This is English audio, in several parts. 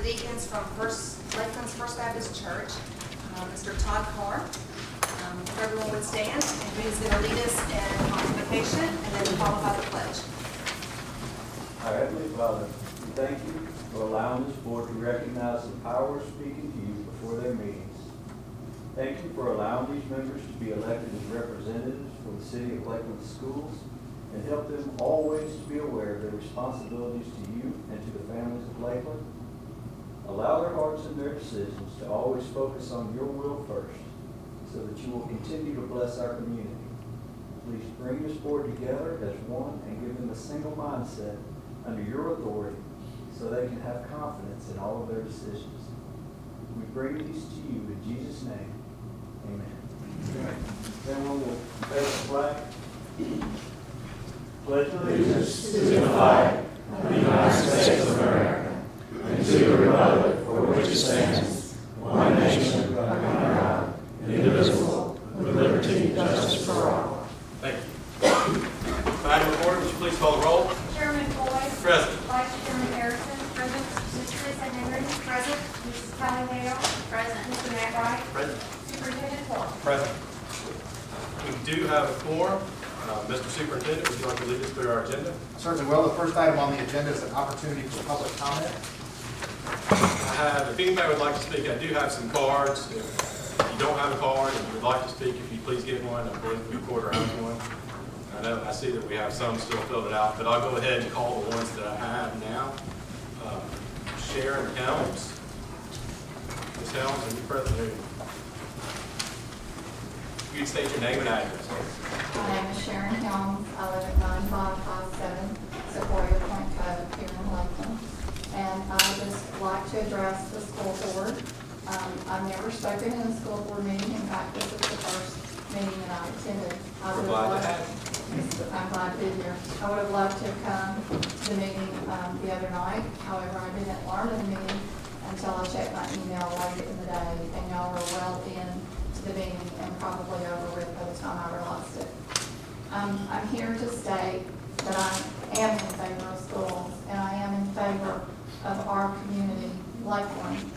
deacons from LakeLand's First Baptist Church, Mr. Todd Carr. If everyone would stand, and he's going to lead us in convocation and then followed by the pledge. Our Heavenly Father, we thank you for allowing this board to recognize the power of speaking to you before their meetings. Thank you for allowing these members to be elected as representatives for the City of Lakeland schools, and help them always to be aware of their responsibilities to you and to the families of Lakeland. Allow their hearts and their decisions to always focus on your will first, so that you will continue to bless our community. Please bring this board together as one and give them a single mindset under your authority, so they can have confidence in all of their decisions. We bring these to you in Jesus' name. Amen. Then we will face the flag. Pledge allegiance to the flag of the United States of America and to the republic for which it stands, one nation under God, indivisible, with liberty and justice for all. Thank you. Madam Recorder, would you please call the roll? Chairman Boyd. Present. Vice Chairman Harrison. Present. Ms. Teresa Henry. Present. Mrs. Kelly Hale. Present. Mr. Matt Wright. Present. Superintendent Clark. Present. We do have a quorum. Mr. Superintendent, would you like to lead us through our agenda? Certainly will. The first item on the agenda is an opportunity for public comment. If anybody would like to speak, I do have some cards. If you don't have a card and you would like to speak, if you please get one, I believe the recorder has one. I see that we have some still filled out, but I'll go ahead and call the ones that I have now. Sharon Helms. Ms. Helms, are you present here? You can state your name and address. My name is Sharon Helms. I live at 9557 Sequoia Point Cove here in Lakeland. And I would just like to address the school board. I've never spoken in a school board meeting. In fact, this is the first meeting that I attended. We're glad to have you. I'm glad to be here. I would have loved to have come to the meeting the other night. However, I didn't learn of the meeting until I checked my email late in the day, and y'all were well into the meeting and probably over with by the time I realized it. I'm here to state that I am in favor of schools, and I am in favor of our community, Lakeland.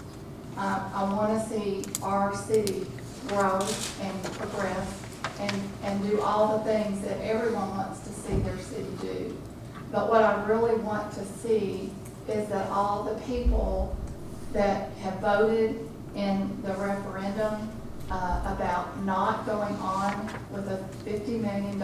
I want to see our city grow and progress and do all the things that everyone wants to see their city do. But what I really want to see is that all the people that have voted in the referendum about not going on with a $50 million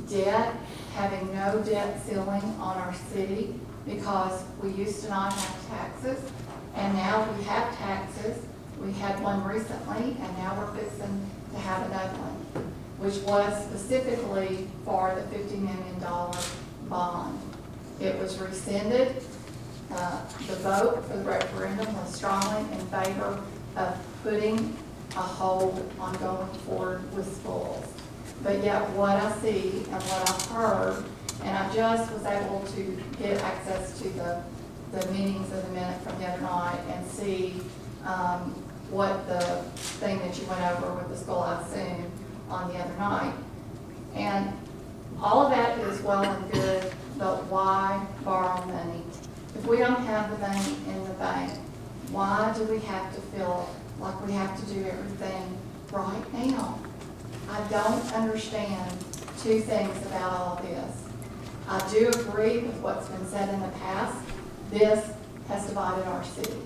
debt, having no debt ceiling on our city, because we used to not have taxes, and now we have taxes. We had one recently, and now we're fixing to have another one, which was specifically for the $50 million bond. It was rescinded. The vote for the referendum was strongly in favor of putting a hold on going forward with schools. But yet what I see and what I've heard, and I just was able to get access to the meetings of the minute from the other night and see what the thing that you went over with the school, I assume, on the other night. And all of that is well and good, but why borrow money? If we don't have the money in the bank, why do we have to feel like we have to do everything right now? I don't understand two things about all this. I do agree with what's been said in the past. This has divided our city.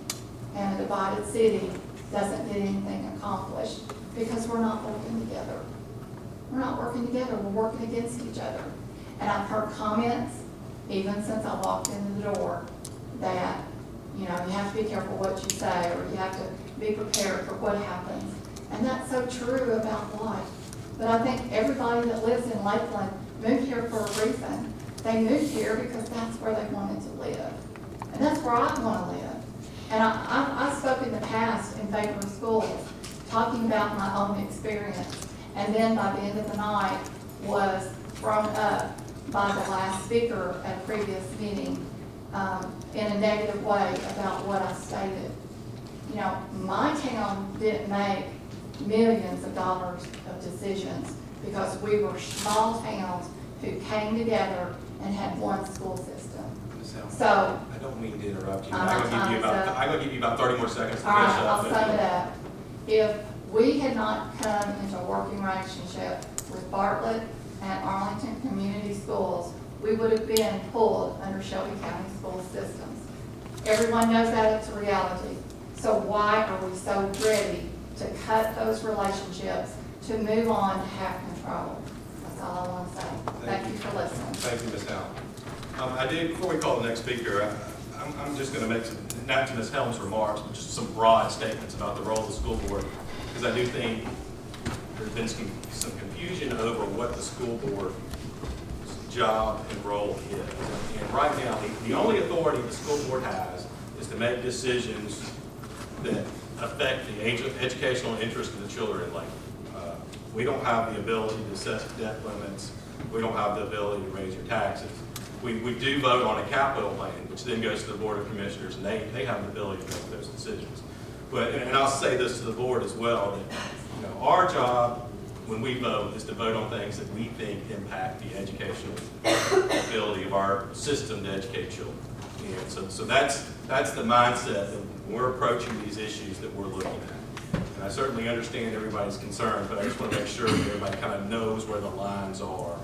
And a divided city doesn't get anything accomplished because we're not working together. We're not working together, we're working against each other. And I've heard comments, even since I walked in the door, that you have to be careful what you say, or you have to be prepared for what happens. And that's so true about life. But I think everybody that lives in Lakeland moved here for a reason. They moved here because that's where they wanted to live. And that's where I want to live. And I spoke in the past in favor of schools, talking about my own experience. And then by the end of the night was thrown up by the last speaker at a previous meeting in a negative way about what I stated. My town didn't make millions of dollars of decisions because we were small towns who came together and had one school system. Ms. So, I don't mean to interrupt you. My time's up. I'm gonna give you about 30 more seconds to all finish right, up. I'll sum it up. If we had not come into a working relationship with Bartlett and Arlington Community Schools, we would have been pulled under Shelby County School Systems. Everyone knows that it's a reality. So why are we so ready to cut those relationships, to move on, to have control? That's all I want to say. Thank you for listening. Thank you, Ms. Helm. I did, before we call the next speaker, I'm just going to make some, not to Ms. Helm's remarks, but just some broad statements about the role of the school board, because I do think there's been some confusion over what the school board's job and role is. And right now, the only authority the school board has is to make decisions that affect the educational interest of the children in Lakeland. We don't have the ability to set debt limits. We don't have the ability to raise your taxes. We do vote on a capital plan, which then goes to the Board of Commissioners, and they have the ability to make those decisions. But, and I'll say this to the board as well, that our job when we vote is to vote on things that we think impact the educational ability of our system to educate children. And so that's the mindset that we're approaching these issues that we're looking at. And I certainly understand everybody's concern, but I just want to make sure that everybody kind of knows where the lines are.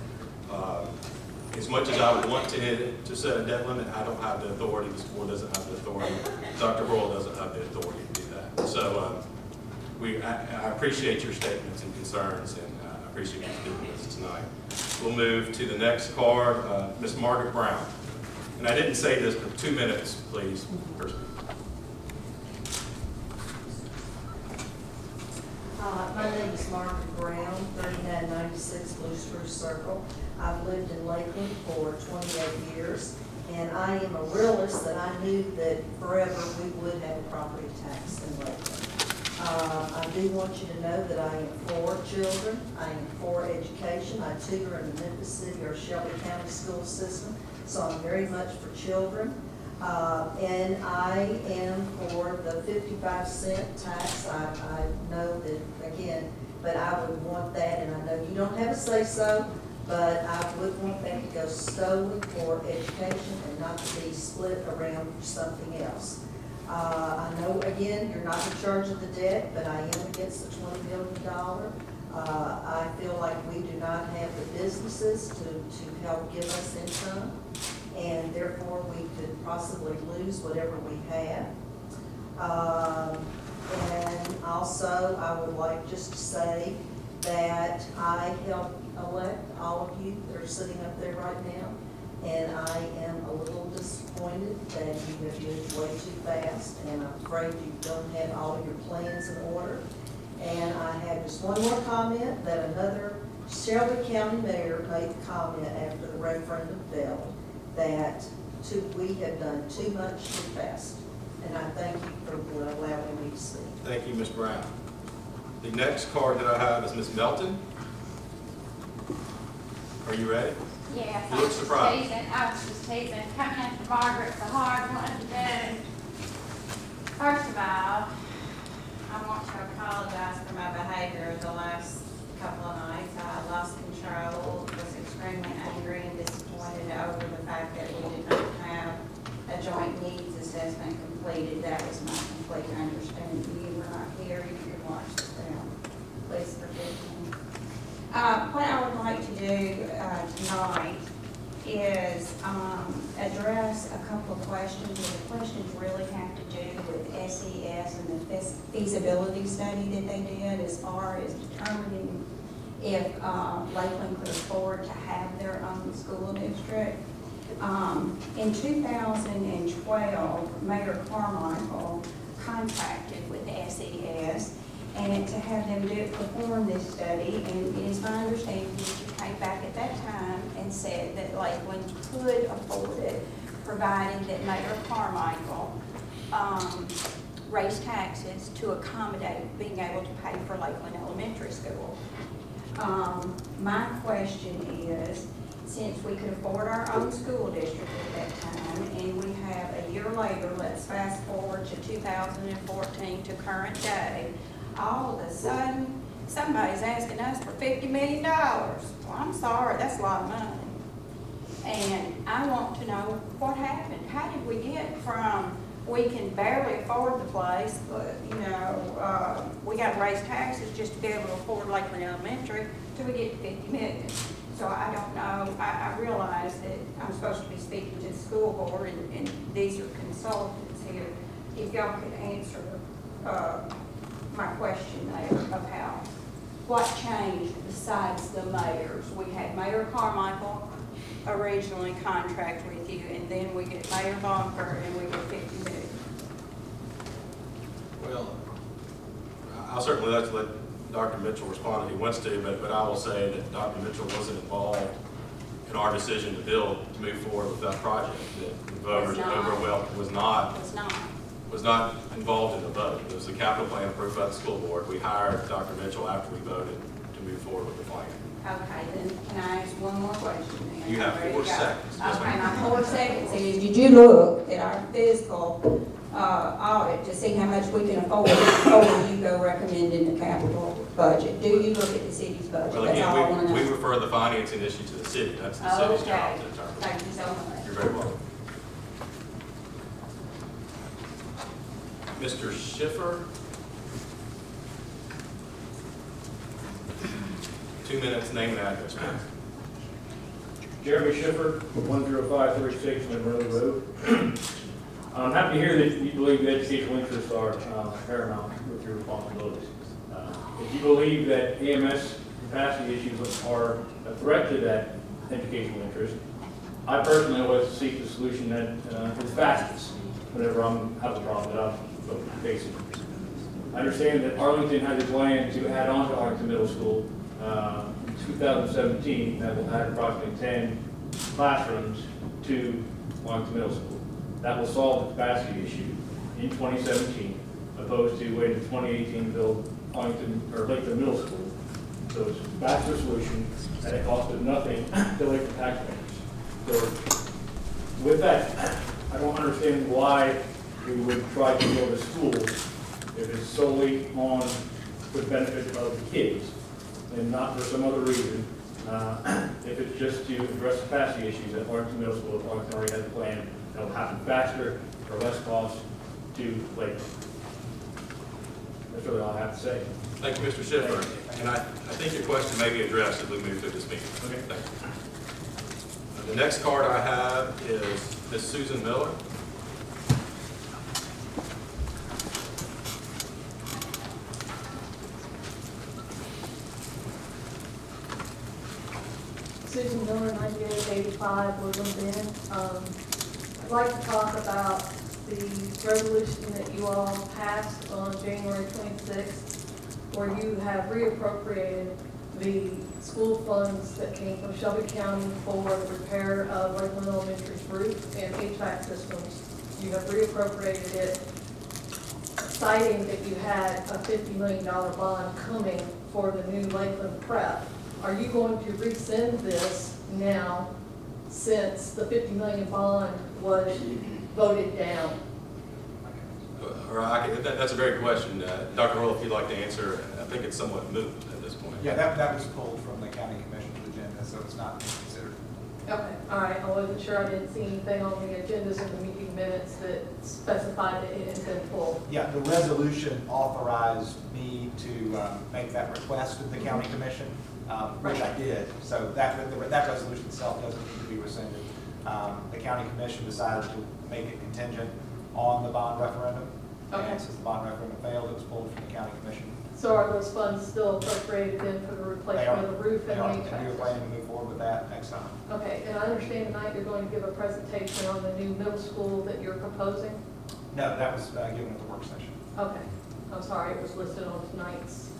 As much as I would want to set a debt limit, I don't have the authority. This board doesn't have the authority. Dr. Broyle doesn't have the authority to do that. So I appreciate your statements and concerns, and I appreciate you speaking with us tonight. We'll move to the next card, Ms. Margaret Brown. And I didn't say this, but 2 minutes, please. My name is Margaret Brown, 3996 Blue Spruce Circle. I've lived in Lakeland for 28 years, and I am a realist that I knew that forever we would have a property tax in Lakeland. I do want you to know that I am for children. I am for education. I tutor in the Memphis City or Shelby County school system, so I'm very much for children. And I am for the 55-cent tax. I know that, again, but I would want that, and I know you don't have a say-so, but I would want that to go solely for education and not to be split around for something else. I know, again, you're not in charge of the debt, but I am against the $20 billion. I feel like we do not have the businesses to help give us income, and therefore we could possibly lose whatever we have. And also, I would like just to say that I helped elect all of you that are sitting up there right now, and I am a little disappointed that you have moved way too fast, and I'm afraid you don't have all of your plans in order. And I have just one more comment, that another Shelby County mayor made a comment after the referendum failed, that we have done too much too fast. And I thank you for allowing me to speak. Thank you, Ms. Brown. The next card that I have is Ms. Melton. Are you ready? Yes, You look surprised. I was just teasing. Coming after Margaret's a hard one to do. First of all, I want to apologize for my behavior the last couple of nights. I lost control, was extremely angry and disappointed over the fact that we did not have a joint needs assessment completed. That was my complete understanding. You were not here, you could watch the film. Please forgive me. What I would like to do tonight is address a couple of questions. And the questions really have to do with SES and the feasibility study that they did as far as determining if Lakeland could afford to have their own school district. In 2012, Mayor Carmichael contracted with SES and to have them perform this study, and it is my understanding that you came back at that time and said that Lakeland could afford it, providing that Mayor Carmichael raised taxes to accommodate being able to pay for Lakeland Elementary School. My question is, since we could afford our own school district at that time, and we have a year later, let's fast forward to 2014 to current day, all of a sudden, somebody's asking us for $50 million. Well, I'm sorry, that's a lot of money. And I want to know what happened. How did we get from, we can barely afford the place, but, you know, we got to raise taxes just to be able to afford Lakeland Elementary, till we get to 50 million. So I don't know, I realize that I'm supposed to be speaking to the school board, and these are consultants here. If y'all could answer my question there of how, what changed besides the mayors? We had Mayor Carmichael originally contract with you, and then we get Mayor Bonker, and we get 50 million. Well, I'll certainly let Dr. Mitchell respond if he wants to, but I will say that Dr. Mitchell wasn't involved in our decision to move forward with that project. That the voters was not involved in the vote. It was a capital plan approved by the school board. We hired Dr. Mitchell after we voted to move forward with the plan. Okay, then can I ask one more question then? You have Ready 4 to go? seconds. Yes, Okay, ma'am. my 4 seconds is, did you look at our fiscal audit to see how much we can afford before you go recommending the capital budget? Do you look at the city's budget? Well, That's all I want again, to we know. refer the financing issue to the city. That's the city's job Okay, to determine. thank you so much. You're very welcome. Mr. Schiffer? 2 minutes, name and address, please. Jeremy Schiffer, 10536 Monroe Road. I'm happy to hear that you believe that educational interests are paramount with your responsibilities. If you believe that AMS capacity issues are a threat to that educational interest, I personally always seek the solution that is fastest whenever I'm have a problem that I'm facing. I understand that Arlington has a plan to add on to Arlington Middle School in 2017 that will add approximately 10 classrooms to Arlington Middle School. That will solve the capacity issue in 2017, opposed to waiting to 2018 to build Arlington or Lakeland Middle School. So it's a faster solution and it costs nothing to Lakeland taxpayers. So with that, I don't understand why we would try to build a school if it's solely on the benefit of the kids and not for some other reason. If it's just to address capacity issues at Arlington Middle School, if Arlington already has a plan, that will happen faster for less cost to Lakeland. That's really all I have to say. Thank you, Mr. Schiffer. And I think your question may be addressed as we move through this meeting. Okay. Thank you. The next card I have is Ms. Susan Miller. Susan Miller, 9885 Woodland Bend. I'd like to talk about the resolution that you all passed on January 26th, where you have reappropriated the school funds that came from Shelby County for the repair of Lakeland Elementary's roof and HVAC systems. You have reappropriated it, citing that you had a $50 million bond coming for the new Lakeland prep. Are you going to rescind this now since the $50 million bond was voted down? That's a great question. Dr. Earl, if you'd like to answer, I think it's somewhat moot at this point. Yeah, that was pulled from the county commission's agenda, so it's not being considered. Okay, all right, I wasn't sure, I didn't see anything on the agendas in the meeting minutes that specified that it had been pulled. Yeah, the resolution authorized me to make that request of the county commission, which I did. So that resolution itself doesn't need to be rescinded. The county commission decided to make it contingent on the bond referendum. Okay. And since the bond referendum failed, it was pulled from the county commission. So are those funds still appropriated in for the replacement of the roof and the And we are HVAC? planning to move forward with that next time. Okay, and I understand tonight you're going to give a presentation on the new middle school that you're proposing? No, that was given at the work session. Okay, I'm sorry, it was listed on tonight's,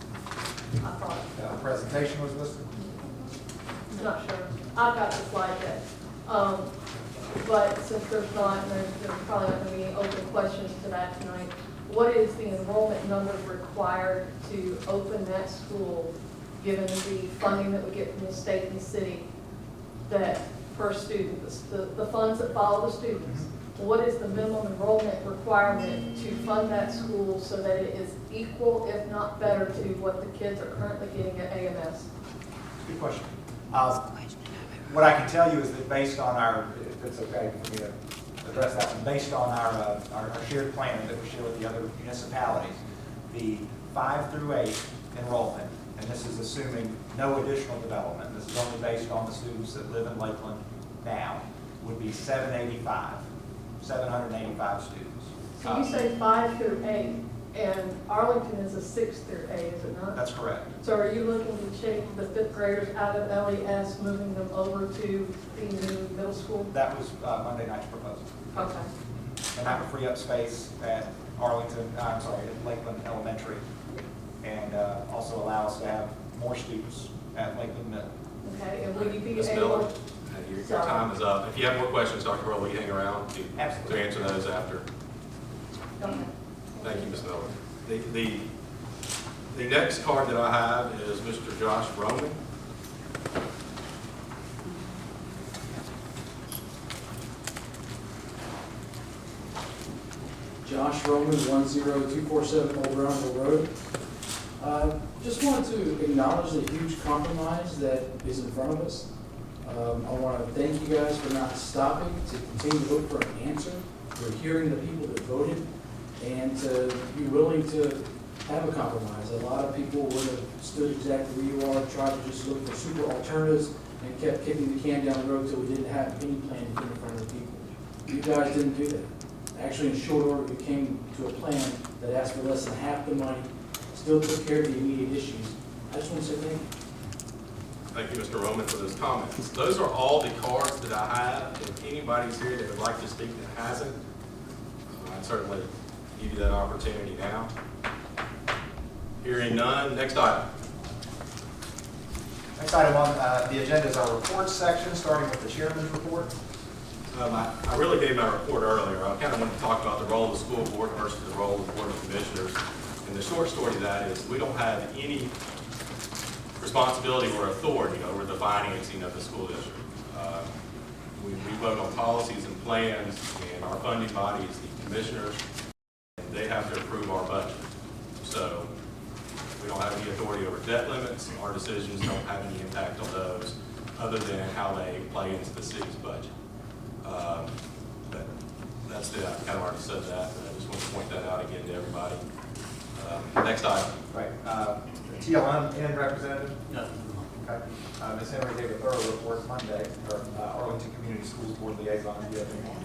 I thought. The presentation was listed. I'm not sure. I've got the slide deck. But since there's not, and there's probably not going to be any open questions to that tonight, what is the enrollment numbers required to open that school, given the funding that we get from the state and the city, that per student, the funds that follow the students? What is the minimum enrollment requirement to fund that school so that it is equal, if not better, to what the kids are currently getting at AMS? Good question. What I can tell you is that based on our, if it's okay for me to address that one, based on our shared plan that we share with the other municipalities, the 5 through 8 enrollment, and this is assuming no additional development, this is only based on the students that live in Lakeland now, would be 785 students. So you say 5 through 8, and Arlington is a 6 through 8, is it not? That's correct. So are you looking to take the 5th graders out of LES, moving them over to the new middle school? That was Monday night's proposal. Okay. And that would free up space at at Lakeland Elementary, and also allow us to have more students at Lakeland Middle. Okay, and will you be Ms. Miller, able? your Sorry. time is up. If you have more questions, Dr. Roll, will you hang around to Absolutely. answer those after? Okay. Thank you, Ms. Miller. The next card that I have is Mr. Josh Roman. Josh Roman, 10247 Old Brownville Road. Just wanted to acknowledge the huge compromise that is in front of us. I want to thank you guys for not stopping, to continue to look for an answer, for hearing the people that voted, and to be willing to have a compromise. A lot of people would have stood exactly where you are, tried to just look for super alternatives, and kept kicking the can down the road till we didn't have any plan to get in front of the people. You guys didn't do that. Actually, in short order, we came to a plan that asked for less than half the money, still took care of the immediate issues. I just want to say thank you. Thank you, Mr. Roman, for those comments. Those are all the cards that I have. If anybody's here that would like to speak that hasn't, I'd certainly give you that opportunity now. Hearing none, next item. Next item on the agenda is our reports section, starting with the chairman's report. I really gave my report earlier. I kind of want to talk about the role of the school board versus the role of the board of commissioners. And the short story to that is we don't have any responsibility or authority over the financing of the school district. We vote on policies and plans, and our funding body is the commissioners, and they have to approve our budget. So we don't have any authority over debt limits. Our decisions don't have any impact on those other than how they play into the city's budget. But that's it. I kind of already said that, but I just want to point that out again to everybody. Next item. Right. TLM representative? No. Okay. Ms. Henry gave a thorough report Monday, or Arlington Community Schools Board liaison. Do you have any more?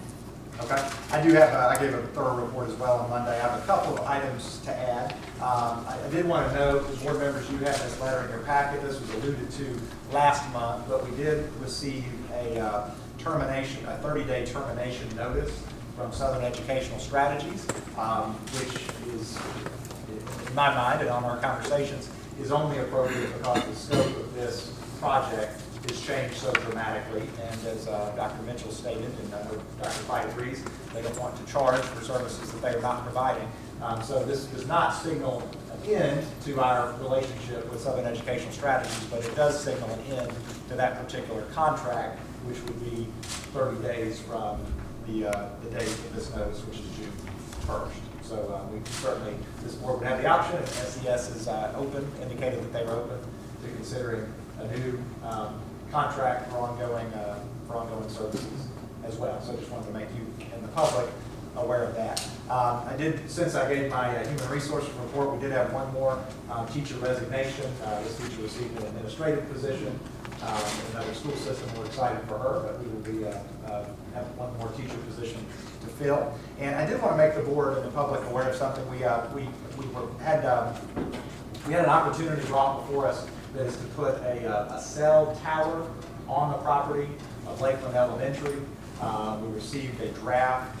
Okay. I do have, I gave a thorough report as well on Monday. I have a couple of items to add. I did want to note, as board members, you have this letter in your packet. This was alluded to last month, but we did receive a termination, a 30-day termination notice from Southern Educational Strategies, which is, in my mind and on our conversations, is only appropriate because the scope of this project has changed so dramatically. And as Dr. Mitchell stated, and Dr. Fight agrees, they don't want to charge for services that they are not providing. So this does not signal an end to our relationship with Southern Educational Strategies, but it does signal an end to that particular contract, which would be 30 days from the date of this notice, which is June 1st. So we certainly, this board would have the option, and SES is open, indicated that they were open to considering a new contract for ongoing services as well. So I just wanted to make you and the public aware of that. I did, since I gave my human resources report, we did have one more teacher resignation. This teacher received an administrative position in another school system. We're excited for her, but we will be have one more teacher position to fill. And I did want to make the board and the public aware of something. We had an opportunity brought before us that is to put a cell tower on the property of Lakeland Elementary. We received a draft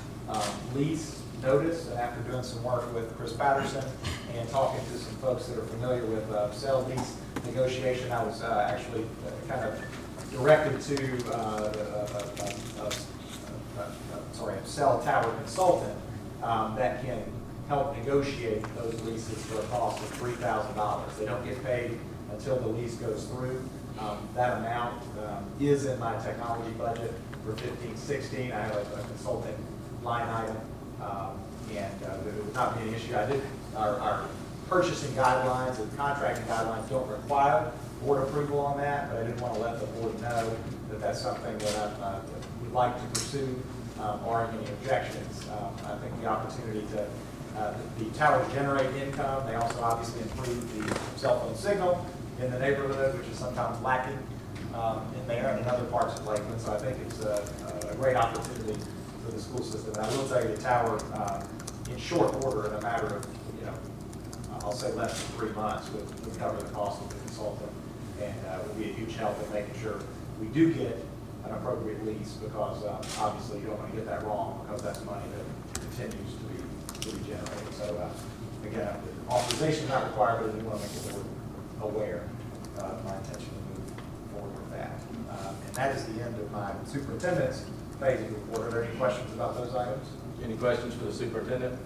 lease notice, and after doing some work with Chris Patterson and talking to some folks that are familiar with cell lease negotiation, I was actually kind of directed to a cell tower consultant that can help negotiate those leases for a cost of $3,000. They don't get paid until the lease goes through. That amount is in my technology budget for 15-16. I have a consulting line item, and it would not be an issue. Our purchasing guidelines and contracting guidelines don't require board approval on that, but I didn't want to let the board know that that's something that I would like to pursue, or any objections. I think the opportunity to, the towers generate income. They also obviously improve the cell phone signal in the neighborhood, which is sometimes lacking in there and in other parts of Lakeland. So I think it's a great opportunity for the school system. And I will tell you, the tower, in short order, in a matter of, I'll say less than 3 months, would cover the cost of the consultant, and will be a huge help in making sure we do get an appropriate lease, because obviously you don't want to get that wrong, because that's money that continues to be generated. So again, authorization is not required, but I do want to make the board aware of my intention to move forward with that. And that is the end of my superintendent's phasing report. Are there any questions about those items? Any questions for the superintendent?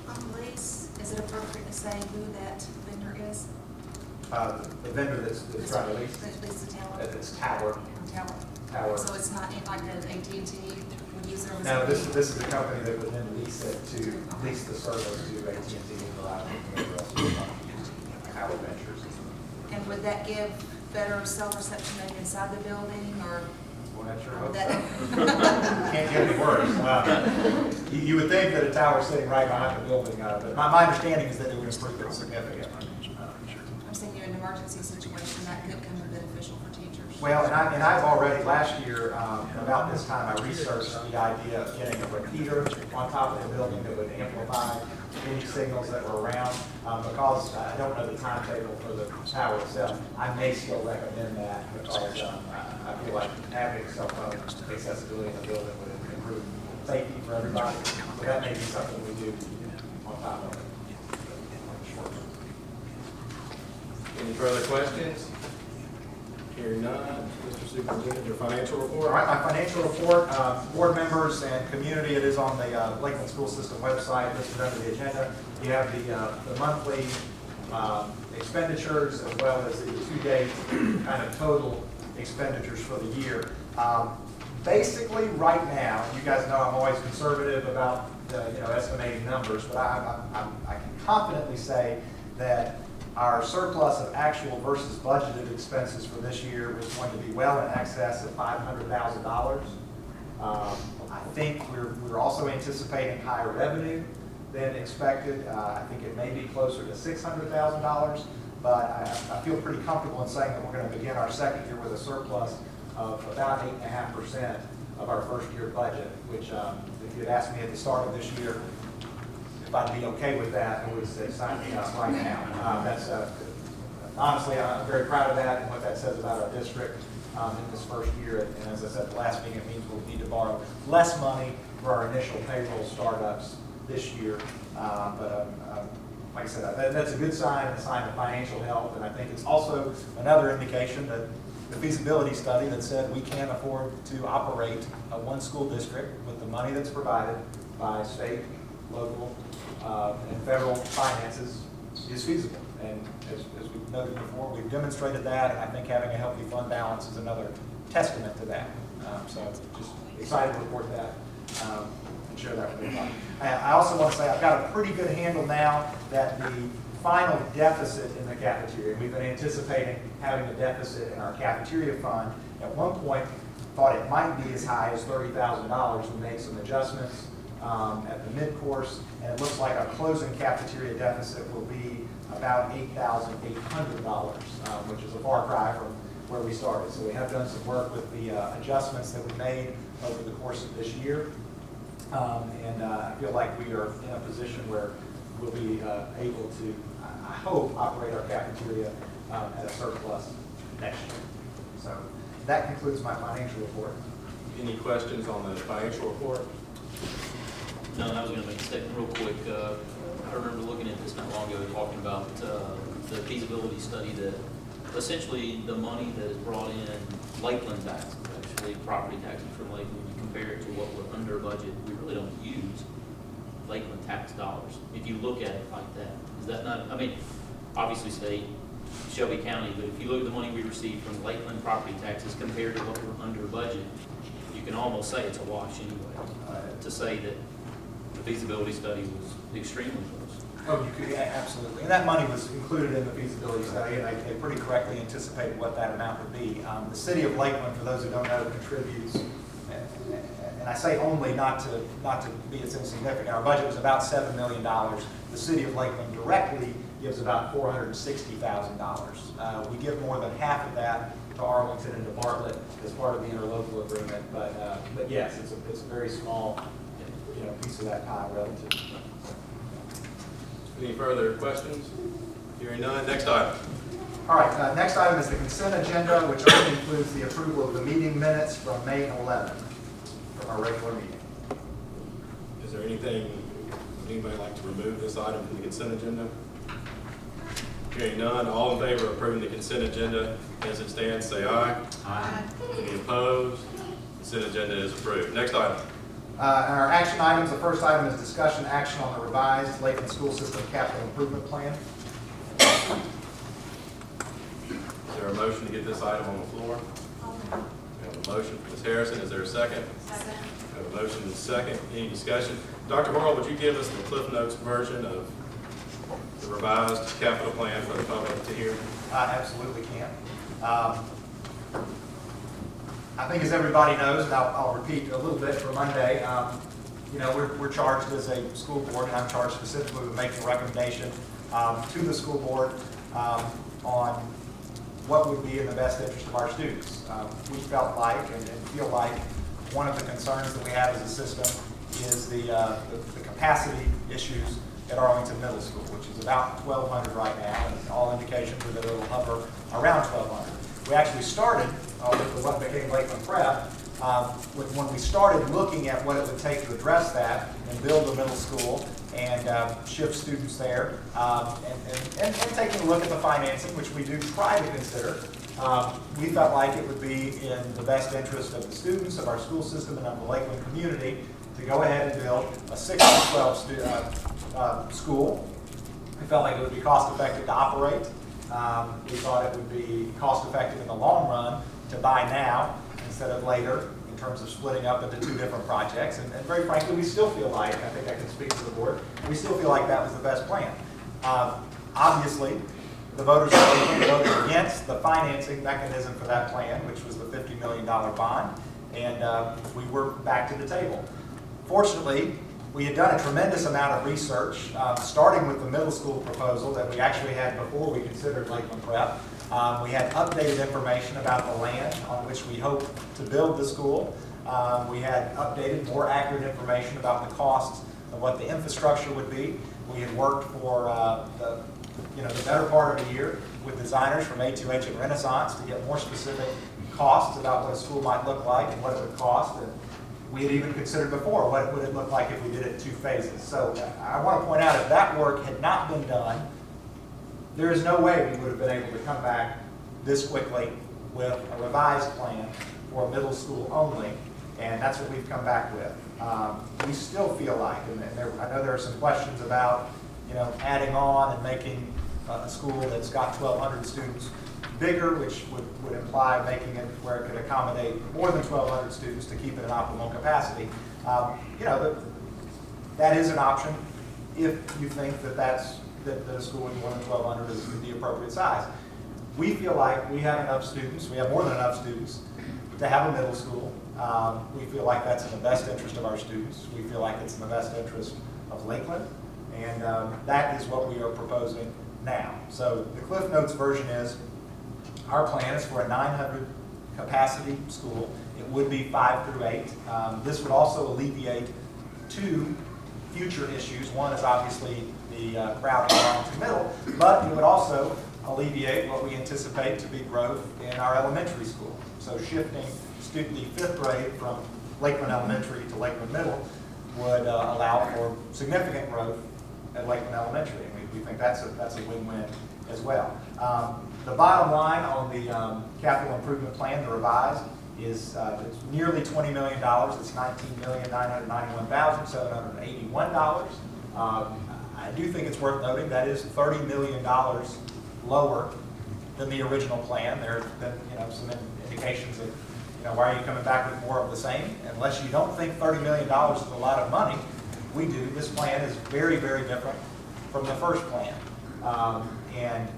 On the lease, is it appropriate to say who that vendor is? The vendor that's trying to lease, That leases the tower? it's Tower. Tower. So it's not like an AT&T would use their own? No, this is a company that would then lease it to, lease the service to AT&T and provide Tower Ventures. And would that give better cell reception maybe inside the building, or? Well, that's your hope. That- Can't get any worse. You would think that a tower sitting right behind the building, but my understanding is that it would improve it significantly. I'm saying you're in an emergency situation, that could come beneficial for teachers. Well, and I've already, last year, about this time, I researched the idea of getting a repeater on top of the building that would amplify any signals that were around. Because I don't know the timetable for the tower itself, I may still recommend that, because I feel like having cell phone accessibility in the building would improve safety for everybody. So that may be something we do on top of it. Any further questions? Hearing none, Mr. Superintendent, your financial All report? right, my financial report, board members and community, it is on the Lakeland School System website, listed under the agenda. You have the monthly expenditures, as well as the to-date kind of total expenditures for the year. Basically, right now, you guys know I'm always conservative about estimating numbers, but I can confidently say that our surplus of actual versus budgeted expenses for this year was going to be well in excess of $500,000. I think we're also anticipating higher revenue than expected. I think it may be closer to $600,000, but I feel pretty comfortable in saying that we're going to begin our second year with a surplus of about 8.5% of our first year budget, which if you had asked me at the start of this year if I'd be okay with that, I would say sign me up right now. That's honestly, I'm very proud of that and what that says about our district in this first year. And as I said, the last meeting, it means we'll need to borrow less money for our initial payroll startups this year. But like I said, that's a good sign, and a sign of financial health. And I think it's also another indication that the feasibility study that said we can afford to operate a one school district with the money that's provided by state, local, and federal finances is feasible. And as we've noted before, we've demonstrated that, and I think having a healthy fund balance is another testament to that. So just excited to report that and share that with everybody. I also want to say I've got a pretty good handle now that the final deficit in the cafeteria, we've been anticipating having a deficit in our cafeteria fund. At one point, thought it might be as high as $30,000. We made some adjustments at the mid-course, and it looks like our closing cafeteria deficit will be about $8,800, which is a far cry from where we started. So we have done some work with the adjustments that we made over the course of this year, and I feel like we are in a position where we'll be able to, I hope, operate our cafeteria at a surplus next year. So that concludes my financial report. Any questions on the financial report? No, I was going to make a statement real quick. I remember looking at this not long ago, talking about the feasibility study that essentially the money that is brought in, Lakeland taxes, actually property taxes from Lakeland, when you compare it to what we're under budget, we really don't use Lakeland tax dollars. If you look at it like that, is that not, I mean, obviously state, Shelby County, but if you look at the money we receive from Lakeland property taxes compared to what we're under budget, you can almost say it's a wash anyway. To say that the feasibility study was extremely close. Oh, you could, yeah, absolutely. And that money was included in the feasibility study, and they pretty correctly anticipated what that amount would be. The city of Lakeland, for those who don't know, contributes, and I say only not to be as insignificant. Our budget was about $7 million. The city of Lakeland directly gives about $460,000. We give more than half of that to Arlington and to Bartlett as part of the interlocal agreement, but yes, it's a very small, piece of that pie relative. Any further questions? Hearing none, next item. All right, next item is the consent agenda, which only includes the approval of the meeting minutes from May 11th, from our regular meeting. Is there anything, would anybody like to remove this item from the consent agenda? Hearing none, all in favor of approving the consent agenda as it stands, say aye. Aye. Any opposed? Consent agenda is approved. Next item. Our action items, the first item is discussion action on the revised Lakeland School System Capital Improvement Plan. Is there a motion to get this item on the floor? We have a motion from Ms. Harrison. Is there a second? Second. We have a motion and a second. Any discussion? Dr. Morrow, would you give us the Cliff Notes version of the revised capital plan for the public to hear? Absolutely can. I think as everybody knows, and I'll repeat a little bit for Monday, we're charged as a school board, and I'm charged specifically with making a recommendation to the school board on what would be in the best interest of our students. We felt like and feel like one of the concerns that we have as a system is the capacity issues at Arlington Middle School, which is about 1,200 right now, and all indications are that it will hover around 1,200. We actually started with what became Lakeland Prep, when we started looking at what it would take to address that and build a middle school and shift students there, and taking a look at the financing, which we do try to consider. We felt like it would be in the best interest of the students, of our school system, and of the Lakeland community to go ahead and build a 6-12 school. We felt like it would be cost effective to operate. We thought it would be cost effective in the long run to buy now instead of later in terms of splitting up into two different projects. And very frankly, we still feel like, I think I can speak to the board, we still feel like that was the best plan. Obviously, the voters voted against the financing mechanism for that plan, which was the $50 million bond, and we were back to the table. Fortunately, we had done a tremendous amount of research, starting with the middle school proposal that we actually had before we considered Lakeland Prep. We had updated information about the land on which we hope to build the school. We had updated, more accurate information about the costs of what the infrastructure would be. We had worked for the better part of a year with designers from A2H and Renaissance to get more specific costs about what a school might look like and what it would cost. And we had even considered before what would it look like if we did it in 2 phases. So I want to point out, if that work had not been done, there is no way we would have been able to come back this quickly with a revised plan for middle school only, and that's what we've come back with. We still feel like, and I know there are some questions about, adding on and making a school that's got 1,200 students bigger, which would imply making it where it could accommodate more than 1,200 students to keep it in optimal capacity. That is an option if you think that a school with more than 1,200 is the appropriate size. We feel like we have enough students, we have more than enough students to have a middle school. We feel like that's in the best interest of our students. We feel like it's in the best interest of Lakeland, and that is what we are proposing now. So the Cliff Notes version is, our plan is for a 900 capacity school. It would be 5 through 8. This would also alleviate 2 future issues. One is obviously the crowd in Arlington Middle, but it would also alleviate what we anticipate to be growth in our elementary school. So shifting the 5th grade from Lakeland Elementary to Lakeland Middle would allow for significant growth at Lakeland Elementary. And we think that's a win-win as well. The bottom line on the capital improvement plan, the revised, is it's nearly $20 million. It's $19,991,781. I do think it's worth noting that is $30 million lower than the original plan. There have been some indications of why are you coming back with more of the same? Unless you don't think $30 million is a lot of money, we do. This plan is very, very different from the first plan. And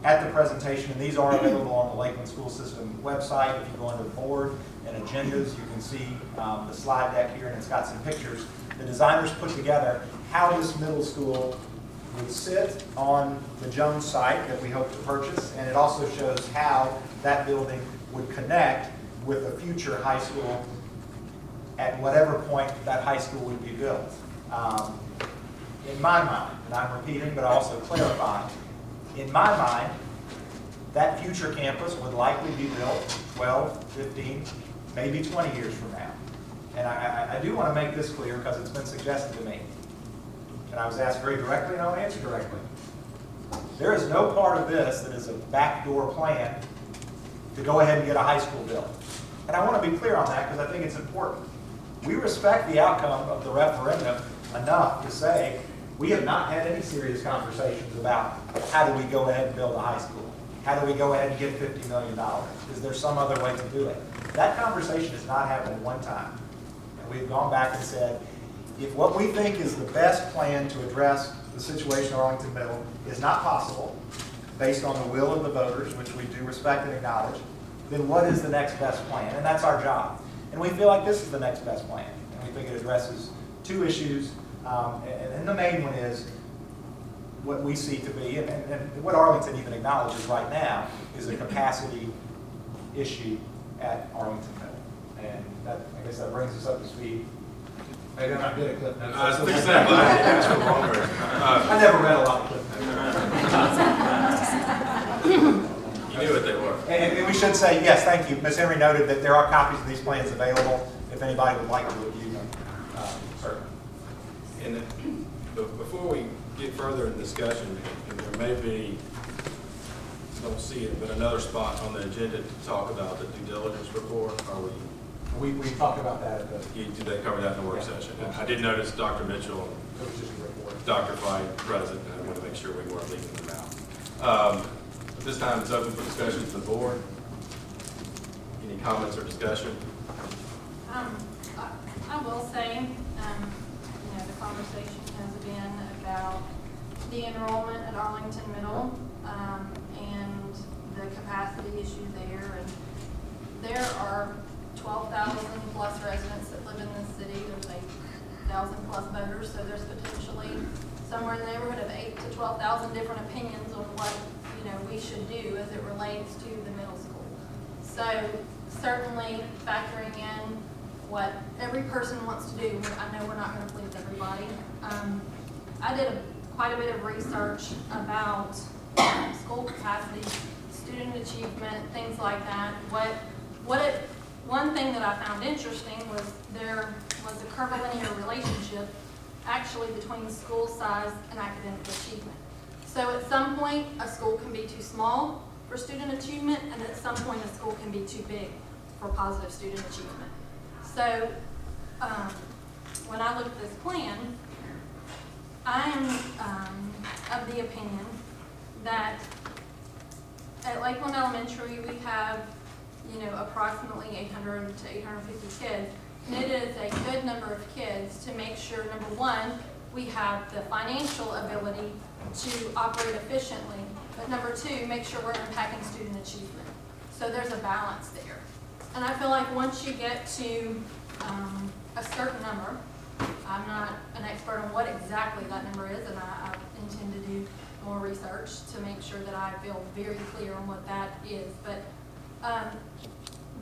at the presentation, and these are available on the Lakeland School System website. If you go under board and agendas, you can see the slide deck here, and it's got some pictures. The designers put together how this middle school would sit on the Jones site that we hope to purchase, and it also shows how that building would connect with a future high school at whatever point that high school would be built. In my mind, and I'm repeating but also clarifying, in my mind, that future campus would likely be built 12, 15, maybe 20 years from now. And I do want to make this clear because it's been suggested to me. And I was asked very directly, and I'll answer directly. There is no part of this that is a backdoor plan to go ahead and get a high school built. And I want to be clear on that because I think it's important. We respect the outcome of the referendum enough to say we have not had any serious conversations about how do we go ahead and build a high school? How do we go ahead and get $50 million? Is there some other way to do it? That conversation has not happened one time. And we've gone back and said, if what we think is the best plan to address the situation at Arlington Middle is not possible, based on the will of the voters, which we do respect and acknowledge, then what is the next best plan? And that's our job. And we feel like this is the next best plan. And we think it addresses two issues. And the main one is what we see to be, and what Arlington even acknowledges right now, is a capacity issue at Arlington Middle. And that, I guess that brings us up to speed. Maybe I'm not good at clip notes. I was fixing that, but I didn't ask for longer. I never read a lot of clip notes. You knew what they were. And we should say, yes, thank you. Ms. Henry noted that there are copies of these plans available if anybody would like to review them, certainly. And before we get further in discussion, and there may be, don't see it, but another spot on the agenda to talk about the due diligence report. Are We talked about that at the, did they cover that in the work session? I did notice Dr. Mitchell it was just a report. and Dr. Fight present, and I want to make sure we weren't leaving them out. At this time, it's open for discussion to the board. Any comments or discussion? I will say, the conversation has been about the enrollment at Arlington Middle, and the capacity issue there. And there are 12,000 plus residents that live in this city. There's 8,000 plus voters, so there's potentially somewhere in the neighborhood of 8,000 to 12,000 different opinions on what we should do as it relates to the middle school. So certainly factoring in what every person wants to do. I know we're not going to please everybody. I did quite a bit of research about school capacity, student achievement, things like that. One thing that I found interesting was there was a curvilinear relationship actually between school size and academic achievement. So at some point, a school can be too small for student achievement, and at some point, a school can be too big for positive student achievement. So when I look at this plan, I am of the opinion that at Lakeland Elementary, we have approximately 800 to 850 kids, and it is a good number of kids to make sure, number one, we have the financial ability to operate efficiently, but number two, make sure we're impacting student achievement. So there's a balance there. And I feel like once you get to a certain number, I'm not an expert on what exactly that number is, and I intend to do more research to make sure that I feel very clear on what that is. But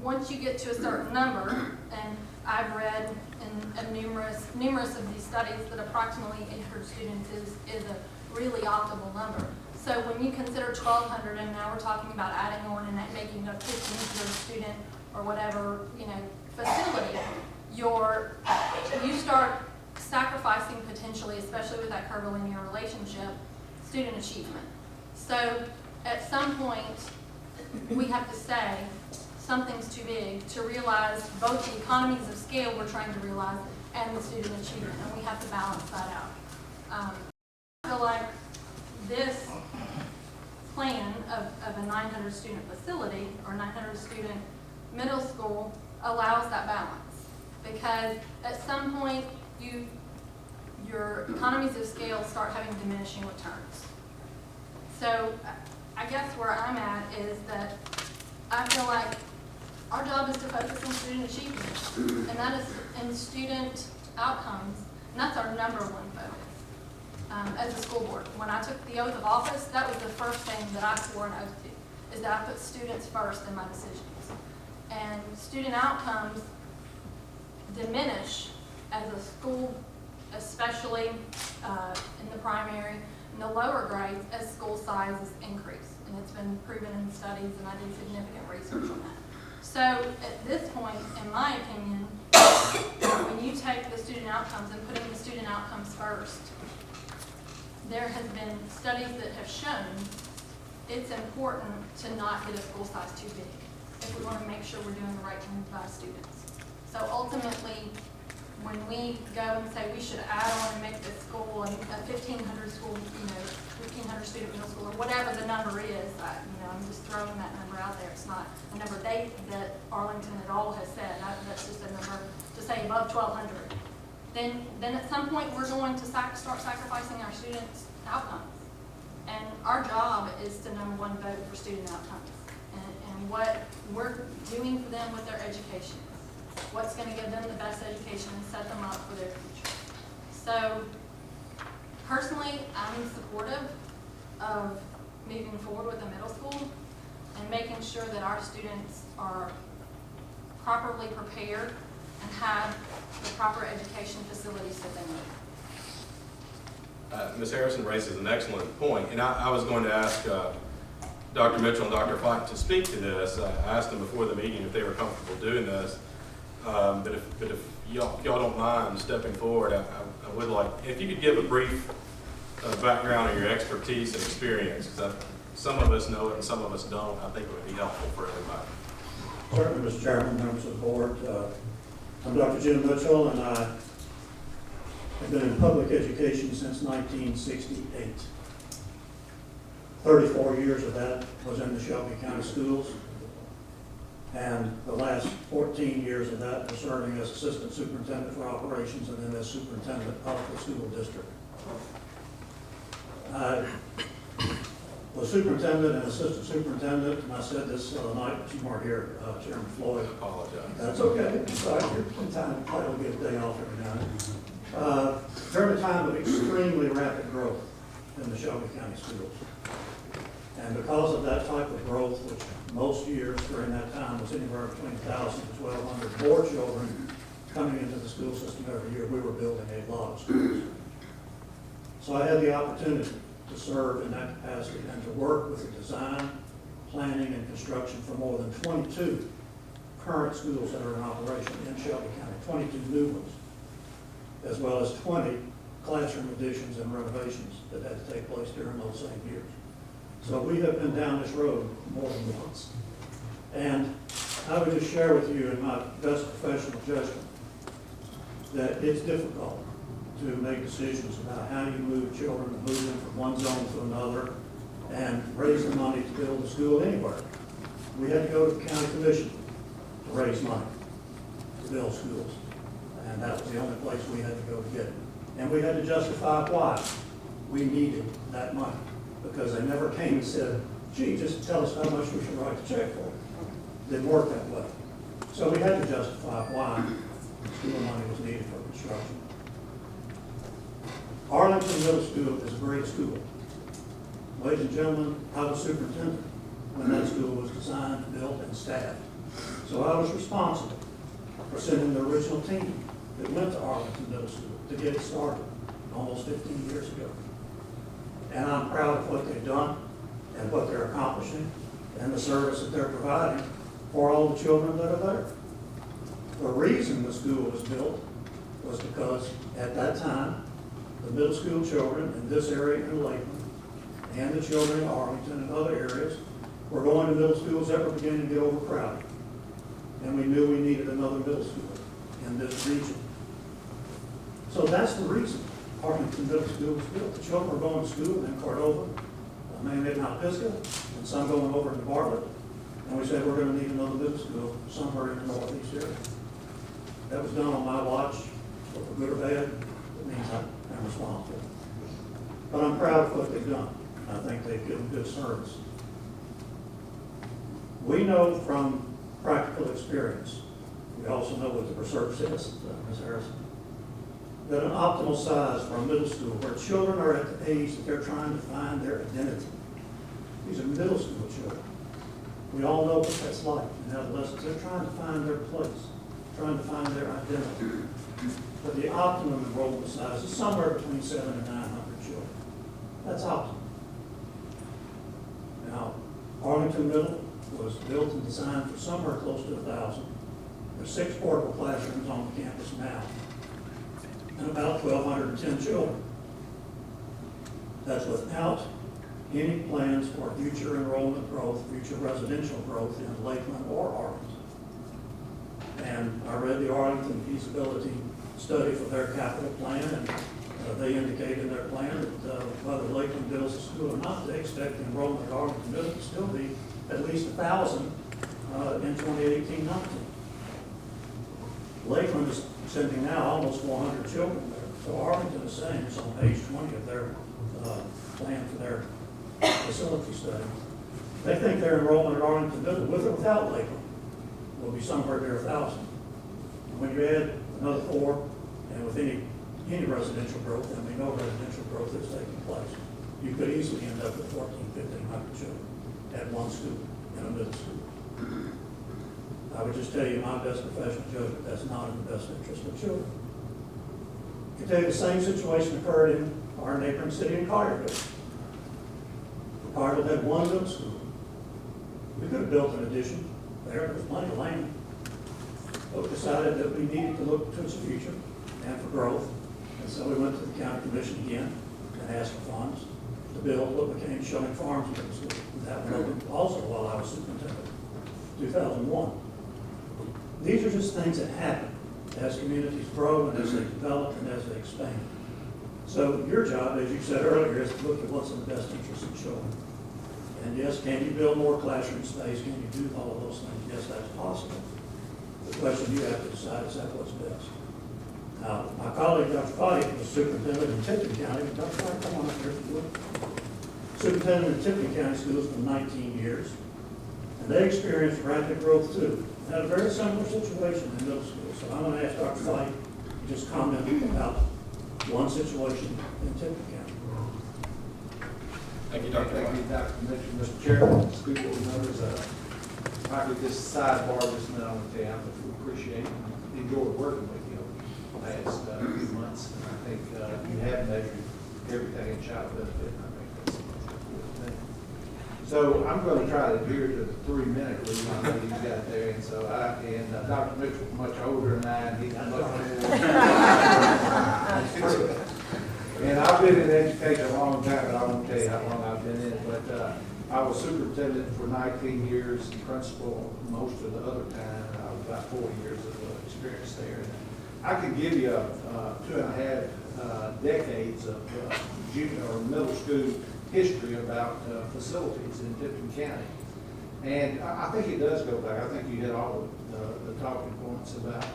once you get to a certain number, and I've read in numerous of these studies that approximately 800 students is a really optimal number. So when you consider 1,200, and now we're talking about adding on and making a 1,500 student or whatever facility, you start sacrificing potentially, especially with that curvilinear relationship, student achievement. So at some point, we have to say something's too big to realize both the economies of scale we're trying to realize and the student achievement, and we have to balance that out. I feel like this plan of a 900 student facility or 900 student middle school allows that balance, because at some point your economies of scale start having diminishing returns. So I guess where I'm at is that I feel like our job is to focus on student achievement, and that is in student outcomes, and that's our number one focus. As a school board, when I took the oath of office, that was the first thing that I swore an oath to, is that I put students first in my decisions. And student outcomes diminish as a school, especially in the primary, and the lower grades as school sizes increase. And it's been proven in studies, and I did significant research on that. So at this point, in my opinion, when you take the student outcomes and putting the student outcomes first, there has been studies that have shown it's important to not get a school size too big if we want to make sure we're doing the right thing by students. So ultimately, when we go and say we should add on and make this school a 1,500 school, 1,500 student middle school, or whatever the number is, I'm just throwing that number out there. It's not a number that Arlington at all has said. That's just a number to say above 1,200. Then at some point we're going to start sacrificing our students' outcomes. And our job is to, number one, vote for student outcomes and what we're doing for them with their education. What's going to give them the best education and set them up for their future. So personally, I'm supportive of moving forward with the middle school and making sure that our students are properly prepared and have the proper education facilities that they need. Ms. Harrison raises an excellent point, and I was going to ask Dr. Mitchell and Dr. Fike to speak to this. I asked them before the meeting if they were comfortable doing this, but if y'all don't mind stepping forward, I would like, if you could give a brief background on your expertise and experience, because some of us know it and some of us don't. I think it would be helpful for everybody. Certainly, Mr. Chairman, members of the board. I'm Dr. Jim Mitchell, and I have been in public education since 1968. 34 years of that was in the Shelby County Schools, and the last 14 years of that was serving as Assistant Superintendent for Operations and then as Superintendent of the school district. I was Superintendent and Assistant Superintendent, and I said this the night that you weren't here, Chairman Floyd. I apologize. That's okay. It's all right. You're entitled to get a day off every now and then. During a time of extremely rapid growth in the Shelby County schools. And because of that type of growth, which most years during that time was anywhere between 1,000 to 1,200 more children coming into the school system every year, we were building a lot of schools. So I had the opportunity to serve in that capacity and to work with the design, planning, and construction for more than 22 current schools that are in operation in Shelby County, 22 new ones, as well as 20 classroom additions and renovations that had to take place during those same years. So we have been down this road more than once. And I would just share with you in my best professional judgment that it's difficult to make decisions about how you move children and move them from one zone to another and raise the money to build a school anywhere. We had to go to the county commission to raise money to build schools. And that was the only place we had to go to get it. And we had to justify why we needed that money, because they never came and said, gee, just tell us how much we should write the check for. It didn't work that way. So we had to justify why school money was needed for construction. Arlington Middle School is a great school. Ladies and gentlemen, I was superintendent when that school was designed, built, and staffed. So I was responsible for sending the original team that went to Arlington Middle School to get it started almost 15 years ago. And I'm proud of what they've done and what they're accomplishing and the service that they're providing for all the children that are there. The reason the school was built was because at that time, the middle school children in this area in Lakeland and the children in Arlington and other areas were going to middle schools that were beginning to get overcrowded. And we knew we needed another middle school in this region. So that's the reason Arlington Middle School was built. The children were going to school in Cordova, maybe in Mount Pisgah, and some going over into Bartlett. And we said we're going to need another middle school somewhere in the northeast area. That was done on my watch, for good or bad. It means I'm responsible. But I'm proud of what they've done. I think they've given good service. We know from practical experience, we also know what the research says, Ms. Harrison, that an optimal size for a middle school where children are at the age that they're trying to find their identity. These are middle school children. We all know what that's like in adolescence. They're trying to find their place, trying to find their identity. But the optimum enrollment size is somewhere between 700 and 900 children. That's optimum. Now, Arlington Middle was built and designed for somewhere close to 1,000. There's 6 portable classrooms on the campus now, and about 1,210 children. That's without any plans for future enrollment growth, future residential growth in Lakeland or Arlington. And I read the Arlington feasibility study for their capital plan, and they indicate in their plan that whether Lakeland builds a school or not, they expect the enrollment at Arlington Middle to still be at least 1,000 in 2018-19. Lakeland is sending now almost 400 children there. So Arlington is saying, it's on page 20 of their plan for their facility study, they think their enrollment at Arlington Middle, with or without Lakeland, will be somewhere near 1,000. When you add another 4, and with any residential growth, and we know residential growth is taking place, you could easily end up with 1,400-1,500 children at one school, in a middle school. I would just tell you, my best professional judgment, that's not in the best interest of children. I can tell you the same situation occurred in our neighboring city in Carterville. Carterville had one middle school. We could have built an addition there was plenty of land. But we decided that we needed to look to its future and for growth. And so we went to the county commission again and asked for funds to build what became Showing Farms Middle School. And that went open also while I was superintendent, 2001. These are just things that happen as communities grow and as they develop and as they expand. So your job, as you said earlier, is to look at what's in the best interest of children. And yes, can you build more classroom space? Can you do all of those things? Yes, that's possible. The question you have to decide is that what's best. Now, my colleague, Dr. Foddy, was superintendent in Tipton County. Dr. Foddy, come on up here if you would. Superintendent in Tipton County schools for 19 years. And they experienced rapid growth too. Had a very similar situation in middle school. So I'm going to ask Dr. Foddy to just comment about one situation in Tipton County. Thank you, Dr. Thank you, Dr. Commissioner, Mr. Chairman, school board members. Michael, just sidebar just now on the town, but we appreciate and enjoy working with you over the last few months. And I think you have measured everything in child benefit, and I think that's the most important thing. So I'm going to try to adhere to the 3-minute rule I know you got there, and so Dr. Mitchell's much older than I, and he's much more. And I've been in education a long time, but I won't tell you how long I've been in it. But I was superintendent for 19 years, and principal most of the other time. I was about 4 years of experience there. And I could give you 2.5 decades of junior or middle school history about facilities in Tipton County. And I think it does go back. I think you hit all of the talking points about,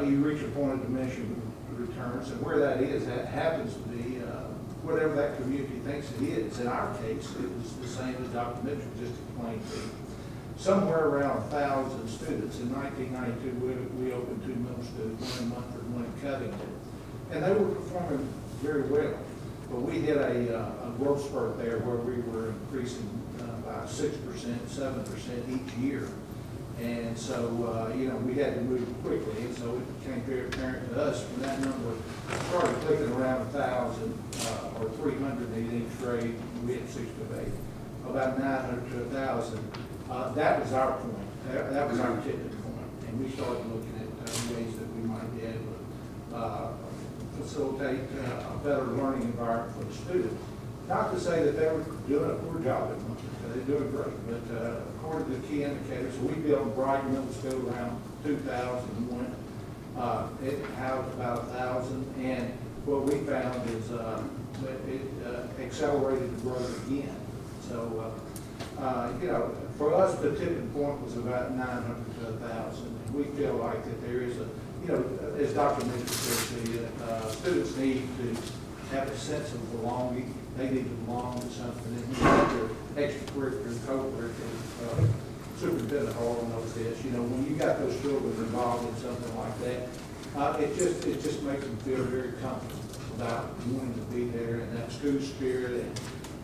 you reach a point of diminishing returns, and where that is, that happens to be whatever that community thinks it is. In our case, it was the same as Dr. Mitchell just explained to you. Somewhere around 1,000 students. In 1992, we opened 2 middle schools, one in Munford, one in Covington. And they were performing very well. But we hit a growth spurt there where we were increasing by 6%, 7% each year. And so, we had to move quickly, and so it became very apparent to us when that number started clicking around 1,000 or 300 in each grade. We had 6 to 8, about 900 to 1,000. That was our point. That was our tipping point, and we started looking at ways that we might be able to facilitate a better learning environment for the students. Not to say that they were doing a poor job at Munford, they're doing great, but according to the key indicators, so we built Brighton Middle School around 2001. It housed about 1,000, and what we found is it accelerated the growth again. So, for us, the tipping point was about 900 to 1,000. And we feel like that there is you know, as Dr. mentioned, students need to have a sense of belonging. They need to belong to something, and you have your extracurricular, co-curricular. Superintendent Harlan knows this. You know, when you got those children involved in something like that, it just makes them feel very comfortable about wanting to be there and that school spirit.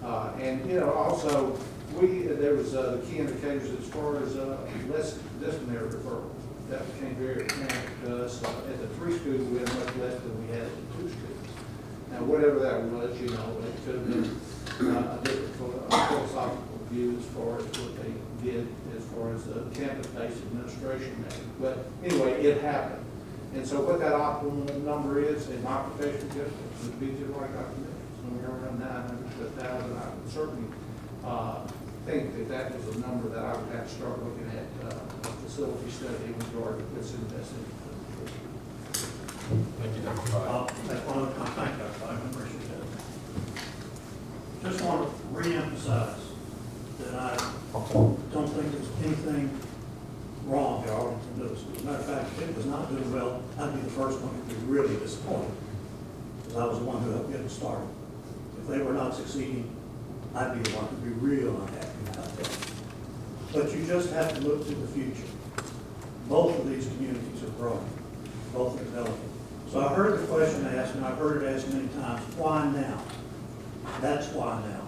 And you know, also there was the key indicators as far as less disciplinary referrals. That became very apparent to us. At the 3 schools, we had much less than we had at the 2 schools. Now, whatever that was, you know, it could have been a different philosophical view as far as what they did as far as the campus-based administration made. But anyway, it happened. And so what that optimum number is in my professional judgment would be just like Dr. mentioned, somewhere around 900 to 1,000. I would certainly think that that was a number that I would have to start looking at a facility study in regard to what's in the best interest. Thank you, Dr. Todd. That's one of the, thank you, I appreciate that. Just want to reemphasize that I don't think there's anything wrong at Arlington Middle School. As a matter of fact, if it was not doing well, I'd be the first one to be really disappointed, because I was the one who helped get it started. If they were not succeeding, I'd be the one to be real unhappy about that. But you just have to look to the future. Both of these communities are growing, both are developing. So I heard the question asked, and I've heard it asked many times, why now? That's why now.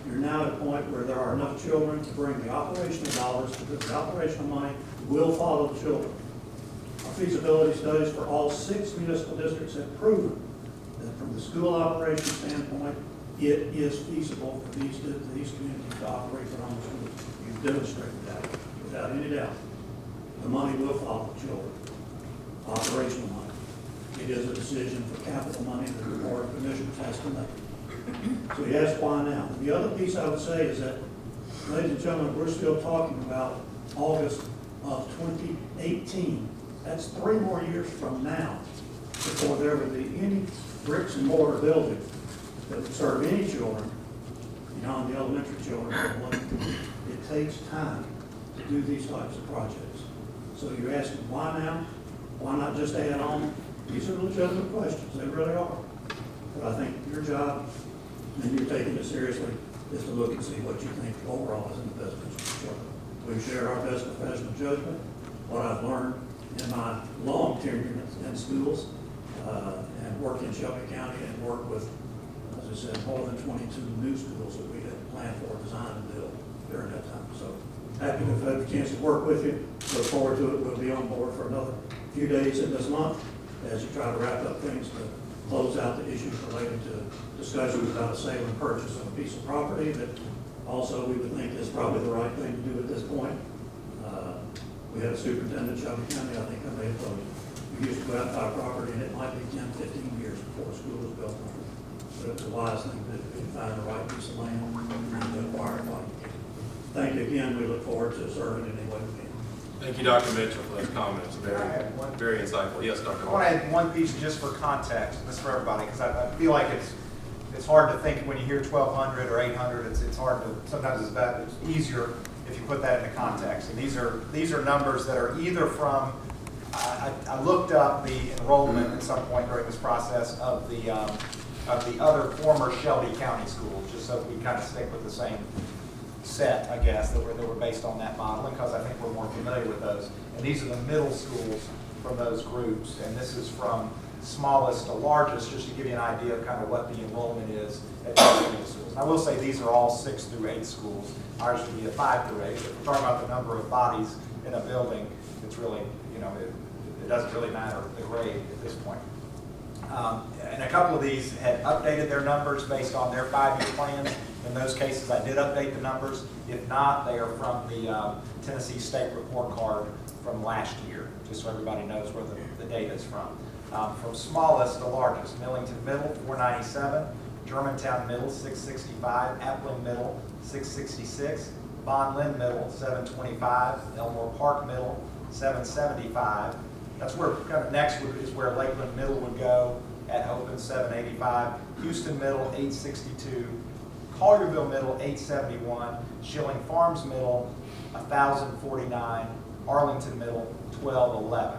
You're now at a point where there are enough children to bring the operational dollars, because the operational money will follow the children. Our feasibility studies for all 6 municipal districts have proven that from the school operation standpoint, it is feasible for these communities to operate their own schools. You've demonstrated that without any doubt. The money will follow the children. Operational money. It is a decision for capital money that the Board of Commissioners has to make. So you ask why now. The other piece I would say is that, ladies and gentlemen, we're still talking about August of 2018. That's 3 more years from now before there would be any bricks and mortar building that would serve any children beyond the elementary children. It takes time to do these types of projects. So you're asking why now? Why not just add on? These are legitimate questions. They really are. But I think your job, and you're taking it seriously, is to look and see what you think overall is in the best interest of children. We've shared our best professional judgment, what I've learned in my long tenure in schools, and work in Shelby County and work with, as I said, more than 22 new schools that we had planned for, designed, and built during that time. So happy to have had the chance to work with you. Look forward to it. We'll be on board for another few days in this month as you try to wrap up things to close out the issues related to discussions about a sale and purchase of a piece of property that also we would think is probably the right thing to do at this point. We had a superintendent in Shelby County, I think I may have told you. We used to go out and buy property and it might be 10, 15 years before a school was built on it. But it was a wise thing to do. If you find the right piece of land and to acquire it like you can. Thank you again. We look forward to serving in any way we can. Thank you, Dr. Mitchell, for those comments. Very insightful. Yes, Dr. I want to add one piece just for context, this is for everybody, because I feel like it's hard to think when you hear 1,200 or 800. It's hard to, sometimes it's easier if you put that into context. And these are numbers that are either from, I looked up the enrollment at some point during this process of the other former Shelby County schools, just so we kind of stick with the same set, I guess, that were based on that modeling, because I think we're more familiar with those. And these are the middle schools from those groups, and this is from smallest to largest, just to give you an idea of kind of what the enrollment is at these middle schools. And I will say these are all 6 through 8 schools. Ours would be a 5 through 8. If we're talking about the number of bodies in a building, it's really, you know, it doesn't really matter the grade at this point. And a couple of these had updated their numbers based on their 5-year plans. In those cases, I did update the numbers. If not, they are from the Tennessee State Report Card from last year, just so everybody knows where the data is from. From smallest to largest, Millington Middle, 497, Germantown Middle, 665, Appling Middle, 666, Von Lynn Middle, 725, Elmore Park Middle, 775. That's where kind of next is where Lakeland Middle would go at open, 785, Houston Middle, 862, Collierville Middle, 871, Schilling Farms Middle, 1,049, Arlington Middle, 1,211.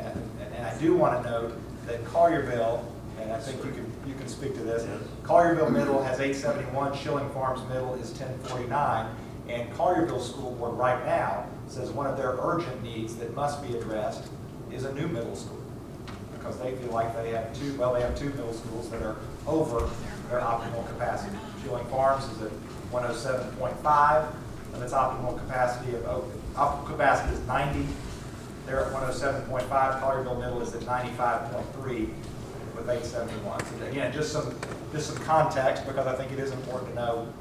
And I do want to note that Collierville, and I think you can speak to this, Collierville Middle has 871, Schilling Farms Middle is 1049, and Collierville School Board right now says one of their urgent needs that must be addressed is a new middle school, because they feel like they have two middle schools that are over their optimal capacity. Schilling Farms is at 107.5, and its optimal capacity is 90. They're at 107.5. Collierville Middle is at 95.3 with 871. So again, just some context, because I think it is important to know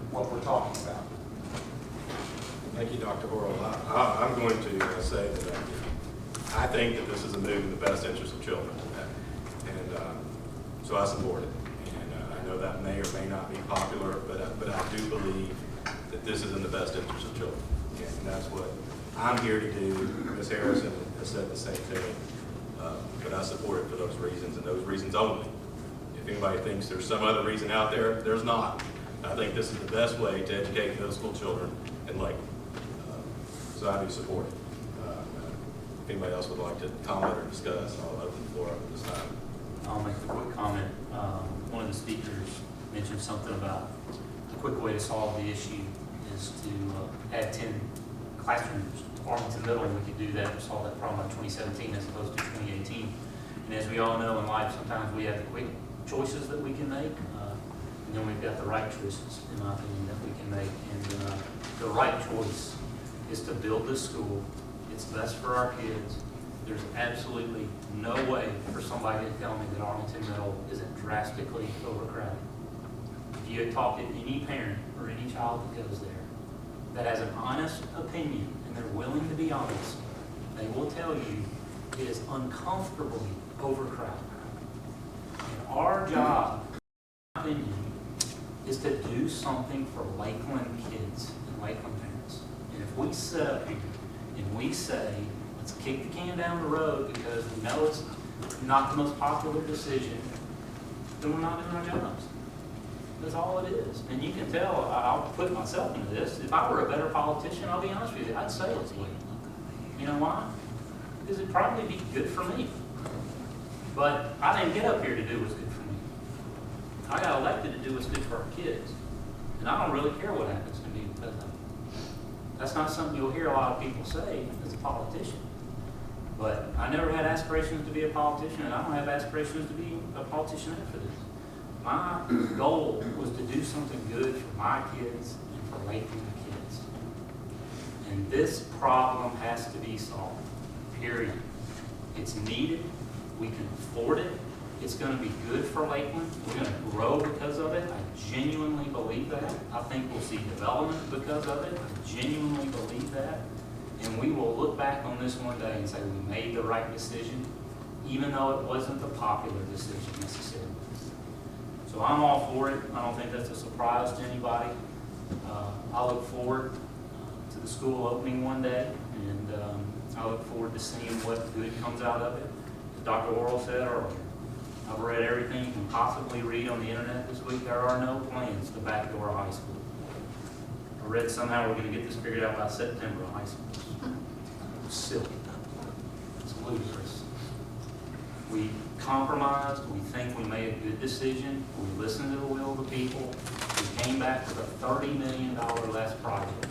what we're talking about. Thank you, Dr. Horrell. I'm going to say that I think that this is a move in the best interest of children, and so I support it. And I know that may or may not be popular, but I do believe that this is in the best interest of children, and that's what I'm here to do. Ms. Harrison has said the same thing, but I support it for those reasons and those reasons only. If anybody thinks there's some other reason out there, there's not. I think this is the best way to educate middle school children in Lakeland. So I do support it. If anybody else would like to comment or discuss, I'll open the floor up at this time. I'll make a quick comment. One of the speakers mentioned something about a quick way to solve the issue is to add 10 classrooms to Arlington Middle, and we could do that and solve that problem by 2017 as opposed to 2018. And as we all know in life, sometimes we have the quick choices that we can make, and then we've got the right choices, in my opinion, that we can make. And the right choice is to build this school. It's best for our kids. There's absolutely no way for somebody to tell me that Arlington Middle isn't drastically overcrowded. If you had talked to any parent or any child that goes there that has an honest opinion and they're willing to be honest, they will tell you it is uncomfortably overcrowded. And our job, in my opinion, is to do something for Lakeland kids and Lakeland parents. And if we sit up here and we say, let's kick the can down the road because we know it's not the most popular decision, then we're not doing our jobs. That's all it is. And you can tell, I'll put myself into this. If I were a better politician, I'll be honest with you, I'd say it's legal. You know why? Because it'd probably be good for me. But I didn't get up here to do what's good for me. I got elected to do what's good for our kids. And I don't really care what happens to me because of it. That's not something you'll hear a lot of people say as a politician. But I never had aspirations to be a politician, and I don't have aspirations to be a politician after this. My goal was to do something good for my kids and for Lakeland kids. And this problem has to be solved, period. It's needed. We can afford it. It's going to be good for Lakeland. We're going to grow because of it. I genuinely believe that. I think we'll see development because of it. I genuinely believe that. And we will look back on this one day and say we made the right decision, even though it wasn't the popular decision necessarily. So I'm all for it. I don't think that's a surprise to anybody. I look forward to the school opening one day, and I look forward to seeing what good comes out of it. As Dr. Worrell said earlier, I've read everything you can possibly read on the internet this week. There are no plans to backdoor high school. I read somehow we're going to get this figured out by September high school. It's silly. It's ludicrous. We compromised. We think we made a good decision. We listened to the will of the people. We came back with a $30 million less project.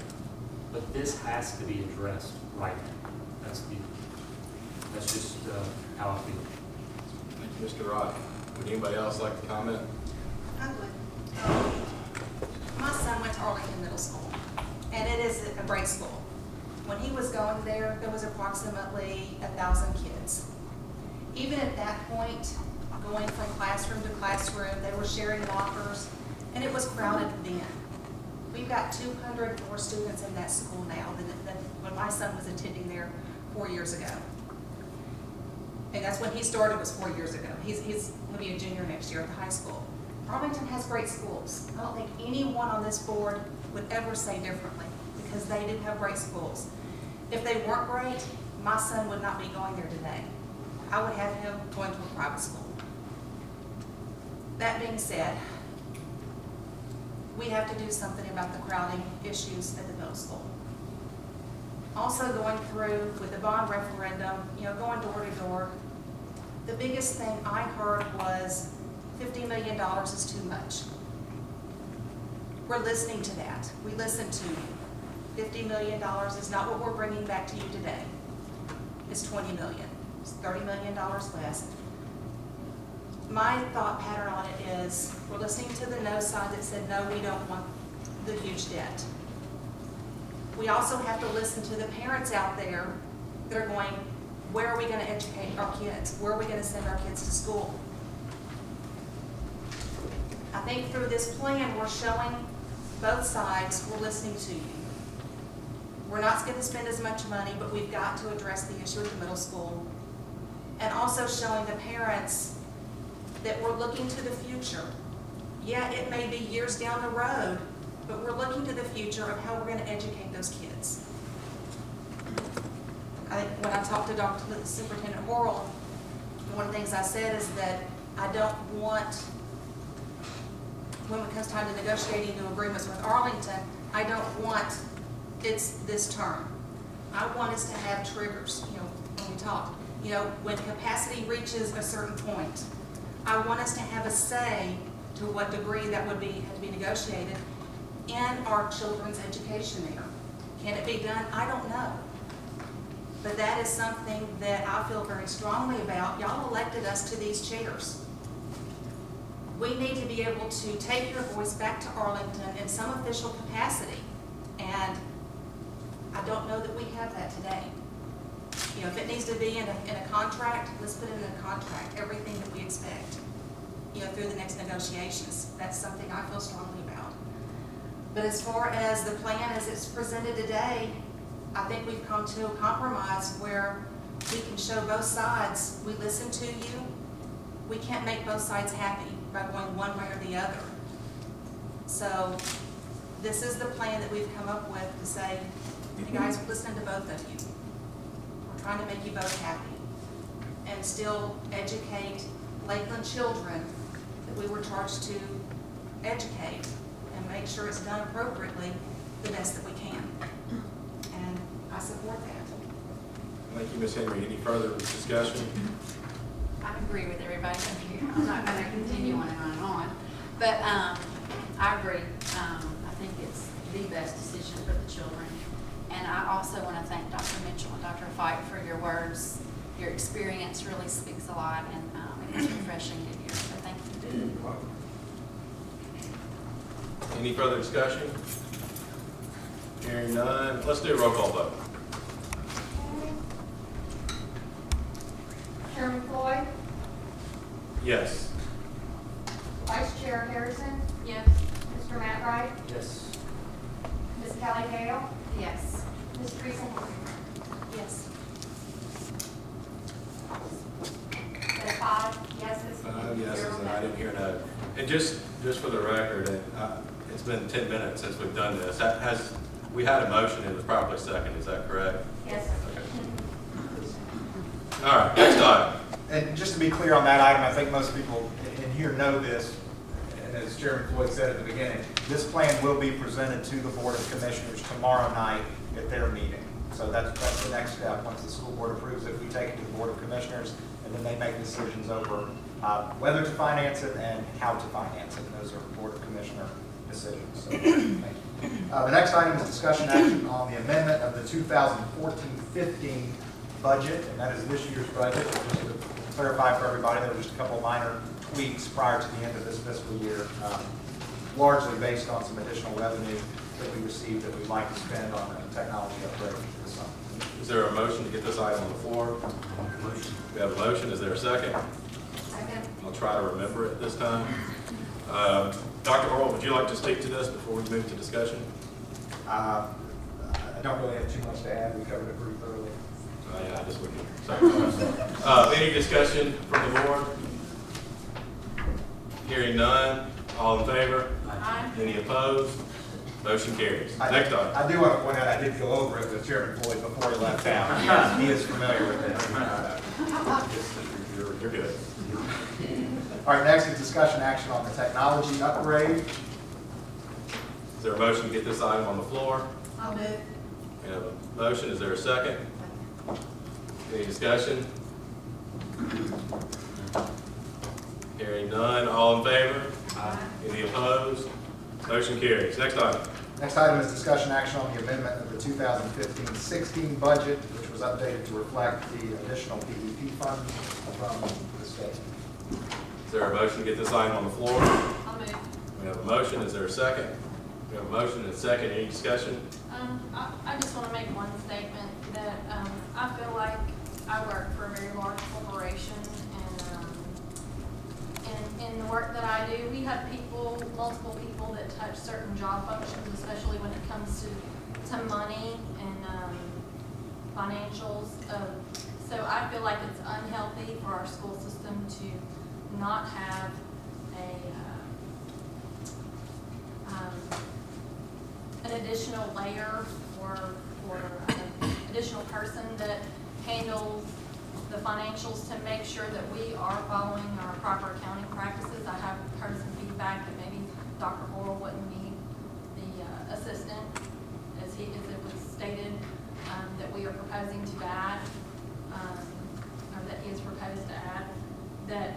But this has to be addressed right now. That's just how I feel. Thank you, Mr. Wright. Would anybody else like to comment? I would. My son went to Arlington Middle School, and it is a great school. When he was going there, there was approximately 1,000 kids. Even at that point, going from classroom to classroom, they were sharing lockers, and it was crowded then. We've got 200 more students in that school now than when my son was attending there 4 years ago. And that's when he started, was 4 years ago. He's going to be a junior next year at the high school. Arlington has great schools. I don't think anyone on this board would ever say differently, because they did have great schools. If they weren't great, my son would not be going there today. I would have him going to a private school. That being said, we have to do something about the crowding issues at the middle school. Also going through with the bond referendum, going door to door, the biggest thing I heard was $50 million is too much. We're listening to that. We listen to you. $50 million is not what we're bringing back to you today. It's $20 million. It's $30 million less. My thought pattern on it is we're listening to the no side that said, no, we don't want the huge debt. We also have to listen to the parents out there that are going, where are we going to educate our kids? Where are we going to send our kids to school? I think through this plan, we're showing both sides, we're listening to you. We're not going to spend as much money, but we've got to address the issue at the middle school. And also showing the parents that we're looking to the future. Yeah, it may be years down the road, but we're looking to the future of how we're going to educate those kids. When I talked to Dr. Superintendent Horrell, one of the things I said is that I don't want, when it comes time to negotiating new agreements with Arlington, I don't want it's this term. I want us to have triggers, when we talk. When capacity reaches a certain point, I want us to have a say to what degree that would have to be negotiated in our children's education there. Can it be done? I don't know. But that is something that I feel very strongly about. Y'all elected us to these chairs. We need to be able to take your voice back to Arlington in some official capacity. And I don't know that we have that today. If it needs to be in a contract, let's put it in a contract, everything that we expect, through the next negotiations. That's something I feel strongly about. But as far as the plan as it's presented today, I think we've come to a compromise where we can show both sides. We listen to you. We can't make both sides happy by going one way or the other. So this is the plan that we've come up with to say, you guys, we're listening to both of you. We're trying to make you both happy and still educate Lakeland children that we were charged to educate and make sure it's done appropriately the best that we can. And I support that. Thank you, Ms. Henry. Any further discussion? I agree with everybody up here. I'm not going to continue on and on. But I agree. I think it's the best decision for the children. And I also want to thank Dr. Mitchell and Dr. Fight for your words. Your experience really speaks a lot, and it's refreshing to hear. So thank you. Any further discussion? Hearing none, let's do a roll call vote. Chairman Floyd, Yes. Vice Chair Harrison, Yes. Mr. Matt Wright, Yes. Ms. Kelly Gale, Yes. Ms. Teresa Henry. Yes. There are 5 yeses. 5 yeses, zero and I noes. didn't hear no. And just for the record, and it's been 10 minutes since we've done this. We had a motion, it was properly seconded, is that correct? Yes, sir. Okay. All right, next item. And just to be clear on that item, I think most people in here know this, and as Chairman Floyd said at the beginning, this plan will be presented to the Board of Commissioners tomorrow night at their meeting. So that's the next step. Once the school board approves it, we take it to the Board of Commissioners, and then they make decisions over whether to finance it and how to finance it. And those are Board of Commissioner decisions. So, thank you. The next item is discussion action on the amendment of the 2014-15 budget, and that is this year's budget. Just to clarify for everybody, there were just a couple of minor tweaks prior to the end of this fiscal year, largely based on some additional revenue that we received that we'd like to spend on a technology upgrade this summer. Is there a motion to get this item on the floor? We have a motion, is there a second? Second. I'll try to remember it this time. Dr. Orwell, would you like to speak to this before we move to discussion? I don't really have too much to add. We covered it pretty thoroughly. Yeah, I just wouldn't. Any discussion from the board? Hearing none, all in favor? Aye. Any opposed? Motion carries. Next item. I do want to point out, I did go over it with Chairman Floyd before he left town. He is familiar with it. You're good. All right, next is discussion action on the technology upgrade. Is there a motion to get this item on the floor? I'll move. We have a motion, is there a second? Any discussion? Hearing none, all in favor? Aye. Any opposed? Motion carries. Next item. Next item is discussion action on the amendment of the 2015-16 budget, which was updated to reflect the additional PEP funds from the state. Is there a motion to get this item on the floor? I'll move. We have a motion, is there a second? We have a motion and a second, any discussion? I just want to make one statement that I feel like I work for a very large corporation, and in the work that I do, we have people, multiple people that touch certain job functions, especially when it comes to money and financials. So I feel like it's unhealthy for our school system to not have an additional layer or an additional person that handles the financials to make sure that we are following our proper accounting practices. I have heard some feedback that maybe Dr. Boyle wouldn't need the assistant, as it was stated, that we are proposing to add, or that he is proposed to add, that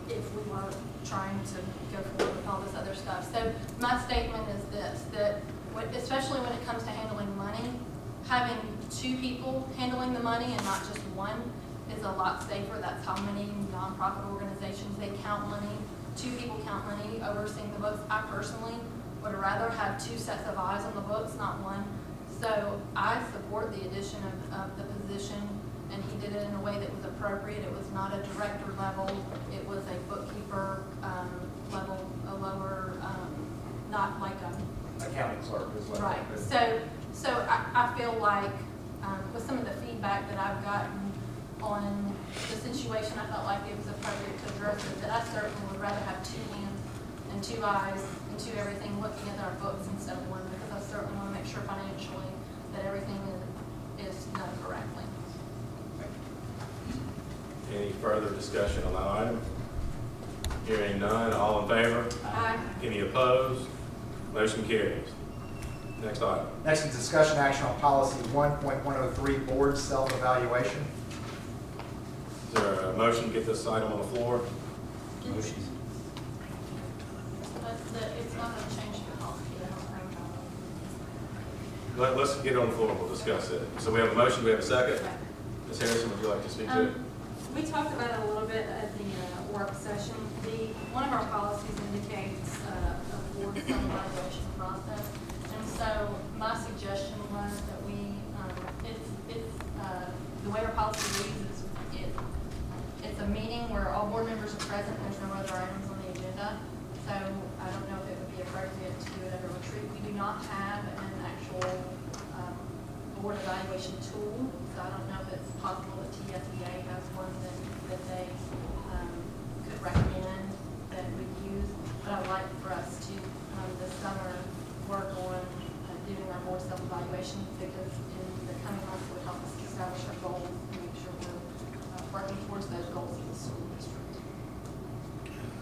if we were trying to go forward with all this other stuff. So my statement is this, that especially when it comes to handling money, having two people handling the money and not just one is a lot safer. That's how many nonprofit organizations, they count money. Two people count money, overseeing the books. I personally would rather have two sets of eyes on the books, not one. So I support the addition of the position, and he did it in a way that was appropriate. It was not a director level. It was a bookkeeper level, a lower, not like a Accounting clerk is what. right. So I feel like with some of the feedback that I've gotten on the situation, I felt like it was appropriate to address it, that I certainly would rather have two hands and two eyes and two everything looking at our books instead of one, because I certainly want to make sure financially that everything is done correctly. Any further discussion on that item? Hearing none, all in favor? Aye. Any opposed? Motion carries. Next item. Next is discussion action on policy 1.103, board self-evaluation. Is there a motion to get this item on the floor? Motion. It's not going to change the policy. Let's get it on the floor and we'll discuss it. So we have a motion, we have a second. Ms. Harrison, would you like to speak to it? We talked about it a little bit at the work session. One of our policies indicates a board self-evaluation process. And so my suggestion was that the way our policy reads is it's a meeting where all board members are present and there's no other items on the agenda. So I don't know if it would be appropriate to do it at a retreat. We do not have an actual board evaluation tool. So I don't know if it's possible that TSBA has one that they could recommend that we use. But I'd like for us to this summer work on doing our board self-evaluation, because in the coming months it would help us establish our goals and make sure we're working towards those goals in the school district.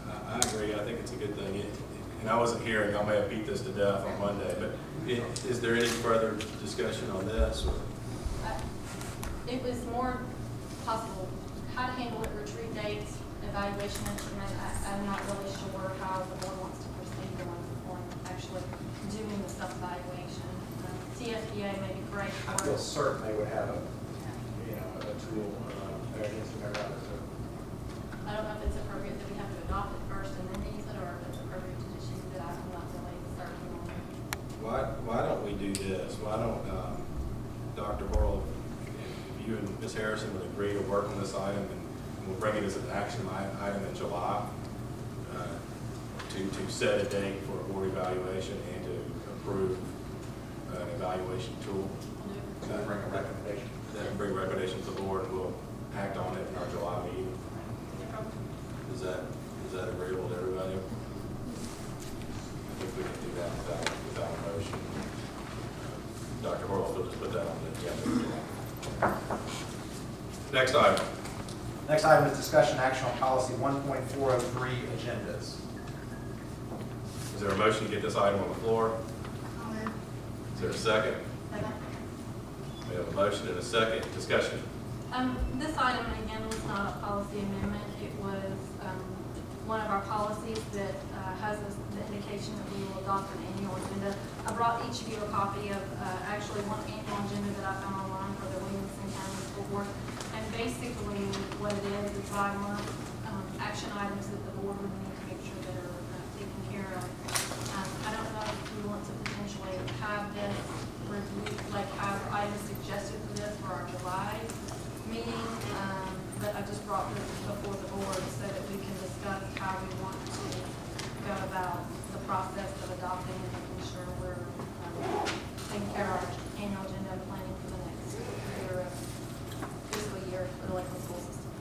I agree. I think it's a good thing. And I wasn't here, and y'all may have beat this to death on Monday, but is there any further discussion on this? Or? It was more possible how to handle it, retreat dates, evaluation instrument. I'm not really sure how the board wants to proceed on actually doing the self-evaluation. TSBA may be great. I feel certain they would have a tool, an instrument. I don't know if it's appropriate that we have to adopt it first and then use it, or if it's appropriate to just use it. I'm not really certain on. Why don't we do this? Why don't Dr. Burl, if you and Ms. Harrison would agree to work on this item, and we'll bring it as an action item in July to set a date for a board evaluation and to approve an evaluation tool. Bring a recommendation. Then bring recommendations to the board, and we'll act on it in our July meeting. Is that agreeable to everybody? I think we can do that without a motion. Dr. Horvath will just put that on the agenda. Next item. Next item is discussion action on policy 1.403, agendas. Is there a motion to get this item on the floor? Is there a second? Second. We have a motion and a second. Discussion. This item, again, was not a policy amendment. It was one of our policies that has the indication that we will adopt an annual agenda. I brought each of you a copy of actually one annual agenda that I found online for the Williamson County School Board. And basically what it is 5 month action items that the board would need to make sure that are taken care of. I don't know if you want to potentially have this review, like have items suggested for this for our July meeting, but I just brought this before the board so that we can discuss how we want to go about the process of adopting and making sure we're taking care of our annual agenda and planning for the next year of fiscal year for the Lakeland school system.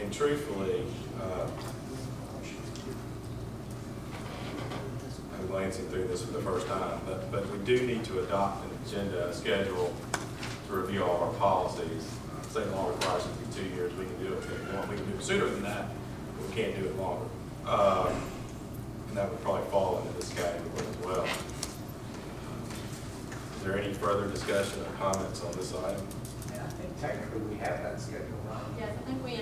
And truthfully, I'm glancing through this for the first time, but we do need to adopt an agenda, a schedule to review all of our policies. Say longer requires it to be 2 years, we can do it if we want. We can do it sooner than that, but we can't do it longer. And that would probably fall into this category as well. Is there any further discussion or comments on this item? And I think technically we have that schedule, right? Yes, I think we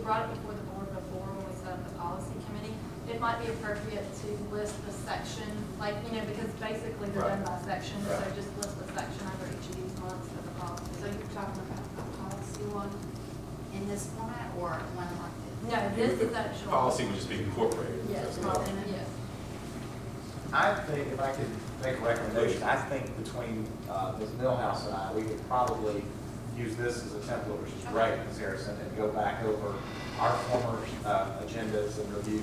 brought it before the board before when we set up the policy committee. It might be appropriate to list the section, like, because basically they're done by section, so just list the section under each of these months of the policy. So you're talking about a policy one in this format or one like this? No, this is actual. Policy would just be incorporated. Yes, yes. I think if I could make a recommendation, I think between Ms. Millhouse and I, we could probably use this as a template, which is great, Ms. Harrison, and go back over our former agendas and review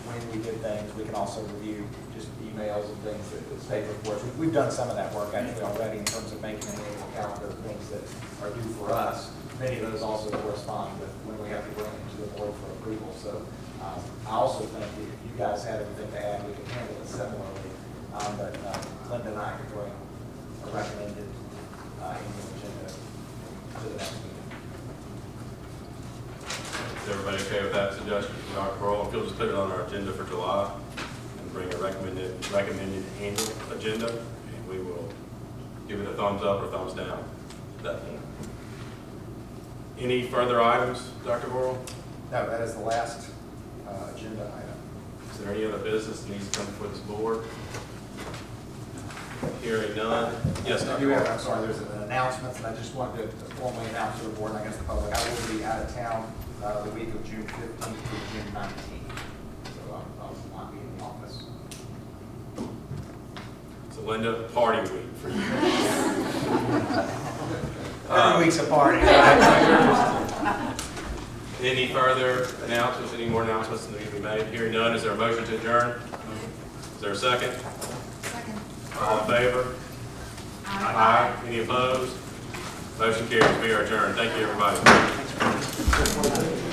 when we did things. We can also review just emails and things that stay before us. We've done some of that work actually already in terms of making an annual calendar of things that are due for us. Many of those also correspond with when we have to bring it to the board for approval. So I also think that if you guys have anything to add, we can handle it similarly. But Linda and I could bring a recommended annual agenda to the next meeting. Is everybody okay with that suggestion from Dr. Pearl? If you'll just put it on our agenda for July and bring a recommended annual agenda, and we will give it a thumbs up or thumbs down at that point. Any further items, Dr. Pearl? No, that is the last agenda item. Is there any other business that needs to come before this board? Hearing none. Yes, Dr. Pearl. I'm sorry, there's an announcement, and I just wanted to formally announce to the board, and I guess the public, I will be out of town the week of June 15th through June 19th. So I'll not be in the office. So Linda, party week for you. Every week's a party. Any further announcements, any more announcements that need to be made? Hearing none, is there a motion to adjourn? Is there a second? Second. All in favor? Aye. Any opposed? Motion carries. We are adjourned. Thank you, everybody.